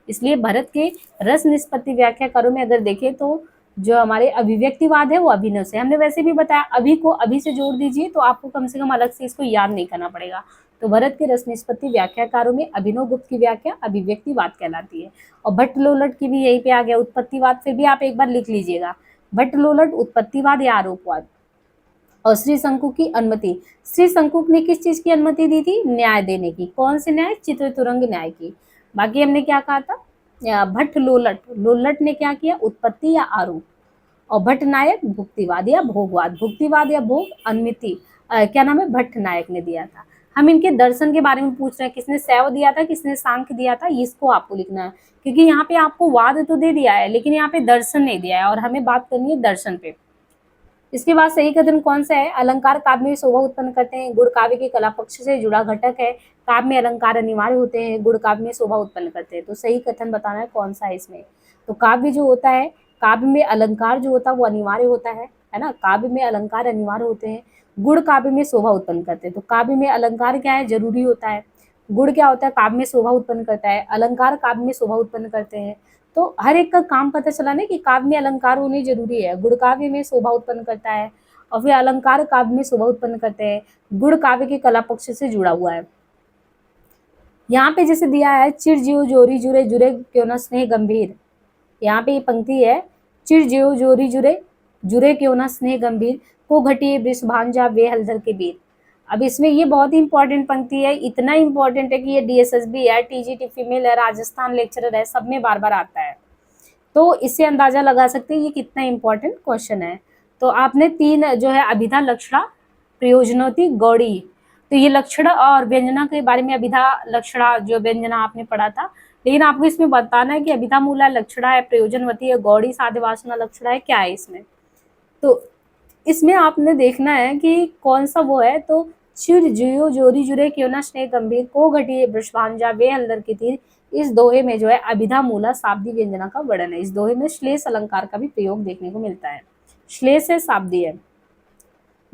इसलिए भरत के रस निष्पत्ति व्याख्याकारों में अगर देखें तो जो हमारे अभिव्यक्तिवाद है वो अभिनव से, हमने वैसे भी बताया अभी को अभी से जोड़ दीजिए तो आपको कम से कम अलग से इसको याद नहीं करना पड़ेगा। तो भरत के रस निष्पत्ति व्याख्याकारों में अभिनव गुप्त की व्याख्या अभिव्यक्तिवाद कहलाती है। और भट्ट लोल्लट की भी यहीं पे आ गया उत्पत्तिवाद, फिर भी आप एक बार लिख लीजिएगा, भट्ट लोल्लट उत्पत्तिवाद या आरोपवाद। और श्री शंकु की अनुमति, श्री शंकु ने किस चीज की अनुमति दी थी, न्याय देने की, कौन से न्याय, चित्रतुरंग न्याय की। बाकी हमने क्या कहा था, भट्ट लोल्लट, लोल्लट ने क्या किया, उत्पत्ति या आरोप। और भट्ट नायक भुक्तिवाद या भोगवाद, भुक्तिवाद या भोग अनुमति क्या नाम है, भट्ट नायक ने दिया था। हम इनके दर्शन के बारे में पूछ रहे हैं, किसने शैव दिया था, किसने सांख्य दिया था, इसको आपको लिखना है, क्योंकि यहाँ पे आपको वाद तो दे दिया है लेकिन यहाँ पे दर्शन नहीं दिया है और हमें बात करनी है दर्शन पे। इसके बाद सही कथन कौन सा है, अलंकार काव्य में शोभा उत्पन्न करते हैं, गुण काव्य के कला पक्ष से जुड़ा घटक है, काव्य में अलंकार अनिवार्य होते हैं, गुण काव्य में शोभा उत्पन्न करते हैं। तो सही कथन बताना है कौन सा है इसमें। तो काव्य जो होता है, काव्य में अलंकार जो होता है वो अनिवार्य होता है ना, काव्य में अलंकार अनिवार्य होते हैं, गुण काव्य में शोभा उत्पन्न करते हैं। तो काव्य में अलंकार क्या है, जरूरी होता है, गुण क्या होता है, काव्य में शोभा उत्पन्न करता है, अलंकार काव्य में शोभा उत्पन्न करते हैं। तो हर एक का काम पता चला ना कि काव्य में अलंकार होने जरूरी है, गुण काव्य में शोभा उत्पन्न करता है और फिर अलंकार काव्य में शोभा उत्पन्न करते हैं, गुण काव्य के कला पक्ष से जुड़ा हुआ है। यहाँ पे जैसे दिया है, चिर जियो जोरी जुरे जुरे क्यों न स्नेह गंभीर, यहाँ पे ये पंक्ति है, चिर जियो जोरी जुरे जुरे क्यों न स्नेह गंभीर, को घटिए वृष भांजा वे हलधर के वीर। अब इसमें ये बहुत ही इंपॉर्टेंट पंक्ति है, इतना इंपॉर्टेंट है कि ये डीएसएसबी है, टीजीटी फीमेल है, राजस्थान लेक्चरर है, सब में बार बार आता है। तो इससे अंदाजा लगा सकते हैं ये कितना इंपॉर्टेंट क्वेश्चन है। तो आपने तीन जो है अभिधा, लक्षणा, प्रयोजनोक्ति, गौड़ी, तो ये लक्षण और व्यंजना के बारे में अभिधा, लक्षणा जो व्यंजना आपने पढ़ा था, लेकिन आपको इसमें बताना है कि अभिधा मूला लक्षणा है, प्रयोजनवती है, गौड़ी साध्य वासना लक्षणा है, क्या है इसमें। तो इसमें आपने देखना है कि कौन सा वो है। तो चिर जियो जोरी जुरे क्यों ना स्नेह गंभीर, को घटिए वृषभांजा वे हलधर के तीर, इस दोहे में जो है अभिधा मूला शाब्दी व्यंजना का वर्णन है। इस दोहे में श्लेष अलंकार का भी प्रयोग देखने को मिलता है, श्लेष है, शाब्दी है।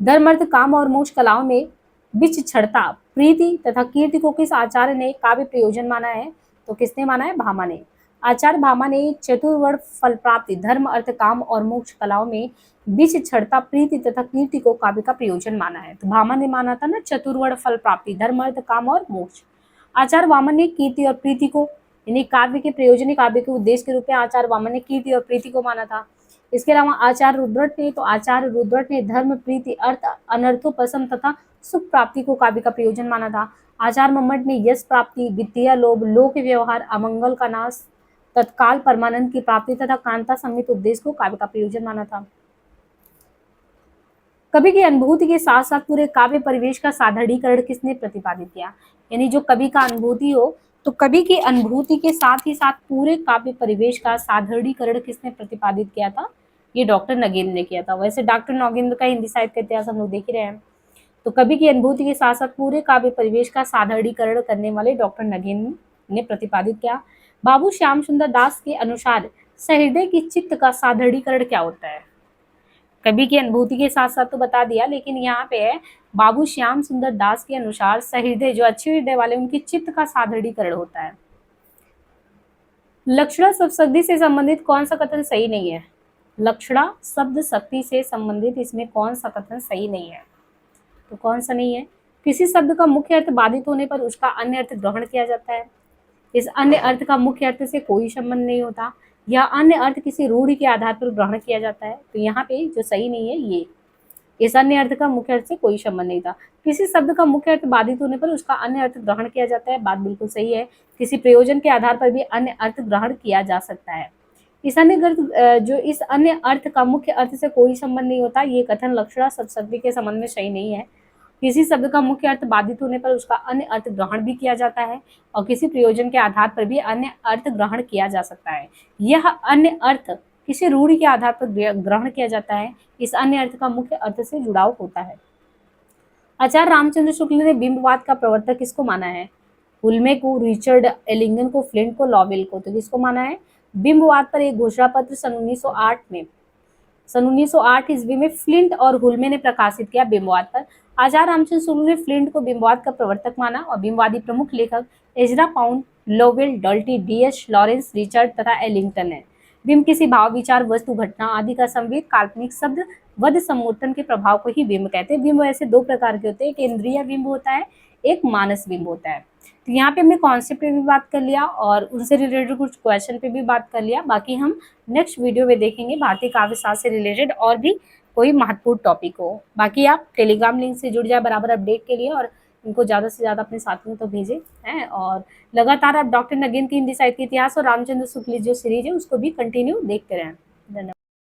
धर्म अर्थ काम और मोक्ष कलाओं में बिच छड़ता प्रीति तथा कीर्ति को किस आचार्य ने काव्य प्रयोजन माना है, तो किसने माना है, भामा ने। आचार्य भामा ने चतुर्वर्ण फल प्राप्ति, धर्म अर्थ काम और मोक्ष कलाओं में बीच छड़ता प्रीति तथा कीर्ति को काव्य का प्रयोजन माना है। तो भामा ने माना था ना चतुर्वर्ण फल प्राप्ति, धर्म अर्थ काम और मोक्ष। आचार्य वामन ने कीर्ति और प्रीति को, यानी काव्य के प्रयोजन, काव्य के उद्देश्य के रूप में आचार्य वामन ने कीर्ति और प्रीति को माना था। इसके अलावा आचार्य रुद्रट ने, तो आचार्य रुद्रट ने धर्म, प्रीति, अर्थ, अनर्थोपशम तथा सुख प्राप्ति को काव्य का प्रयोजन माना था। आचार्य मम्मट ने यश प्राप्ति, वित्तीय लोभ, लोक व्यवहार, अमंगल का नाश, तत्काल परमानंद की प्राप्ति तथा कांता समेत उद्देश्य को काव्य का प्रयोजन माना था। कवि की अनुभूति के साथ साथ पूरे काव्य परिवेश का साधारणीकरण किसने प्रतिपादित किया, यानी जो कवि का अनुभूति हो, तो कवि की अनुभूति के साथ ही साथ पूरे काव्य परिवेश का साधारणीकरण किसने प्रतिपादित किया था, ये डॉक्टर नगेंद्र ने किया था। वैसे डॉक्टर नगेंद्र का हिंदी साहित्य का इतिहास हम लोग देख ही रहे हैं। तो कवि की अनुभूति के साथ साथ पूरे काव्य परिवेश का साधारणीकरण करने वाले डॉक्टर नगेंद्र ने प्रतिपादित किया। बाबू श्याम सुंदर दास के अनुसार सहृदय की चित्त का साधारणीकरण क्या होता है, कवि की अनुभूति के साथ साथ तो बता दिया, लेकिन यहाँ पे है बाबू श्याम सुंदर दास के अनुसार सहृदय, जो अच्छे हृदय वाले, उनके चित्त का साधारणीकरण होता है। लक्षणा शब्द शक्ति से संबंधित कौन सा कथन सही नहीं है, लक्षणा शब्द शक्ति से संबंधित इसमें कौन सा कथन सही नहीं है, तो कौन सा नहीं है, किसी शब्द का मुख्य अर्थ बाधित होने पर उसका अन्य अर्थ ग्रहण किया जाता है, इस अन्य अर्थ का मुख्य अर्थ से कोई संबंध नहीं होता, या अन्य अर्थ किसी रूढ़ि के आधार पर ग्रहण किया जाता है। तो यहाँ पे जो सही नहीं है ये, इस अन्य अर्थ का मुख्य अर्थ से कोई संबंध नहीं था। किसी शब्द का मुख्य अर्थ बाधित होने पर उसका अन्य अर्थ ग्रहण किया जाता है, बात बिल्कुल सही है। किसी प्रयोजन के आधार पर भी अन्य अर्थ ग्रहण किया जा सकता है। इस अन्य अर्थ का मुख्य अर्थ से कोई संबंध नहीं होता, ये कथन लक्षणा शब्द शक्ति के संबंध में सही नहीं है। किसी शब्द का मुख्य अर्थ बाधित होने पर उसका अन्य अर्थ ग्रहण भी किया जाता है और किसी प्रयोजन के आधार पर भी अन्य अर्थ ग्रहण किया जा सकता है। यह अन्य अर्थ किसी रूढ़ि के आधार पर ग्रहण किया जाता है, इस अन्य अर्थ का मुख्य अर्थ से जुड़ाव होता है। आचार्य रामचंद्र शुक्ल ने बिंबवाद का प्रवर्तक किसको माना है? हुल्मे को, रिचर्ड एलिंगन को, फ्लिंट को, लॉवेल को। तो किसको माना है? बिंबवाद पर एक घोषणा पत्र सन 1908 ईस्वी में फ्लिंट और हुल्मे ने प्रकाशित किया बिंबवाद पर। आचार्य रामचंद्र शुक्ल ने फ्लिंट को बिंबवाद का प्रवर्तक माना और बिंबवादी प्रमुख लेखक Ezra Pound, Lowell, Doolittle, D H. Lawrence, Richard तथा एलिंगटन है। बिंब किसी भाव, विचार, वस्तु, घटना आदि का संवेद, काल्पनिक शब्द वध सम्मोटन के प्रभाव को ही बिंब कहते हैं। बिंब ऐसे दो प्रकार के होते हैं, एक इंद्रिय बिंब होता है, एक मानस बिंब होता है। तो यहाँ पे हमने कॉन्सेप्ट पे भी बात कर लिया और उनसे रिलेटेड कुछ क्वेश्चन पे भी बात कर लिया। बाकी हम नेक्स्ट वीडियो में देखेंगे भारतीय काव्य शास्त्र से रिलेटेड और भी कोई महत्वपूर्ण टॉपिक हो। बाकी आप टेलीग्राम लिंक से जुड़ जाए बराबर अपडेट के लिए और इनको ज़्यादा से ज़्यादा अपने साथियों तो भेजें हैं। और लगातार आप डॉक्टर नगीन की हिंदी साहित्य इतिहास और रामचंद्र शुक्ल जो सीरीज है उसको भी कंटिन्यू देखते रहें। धन्यवाद।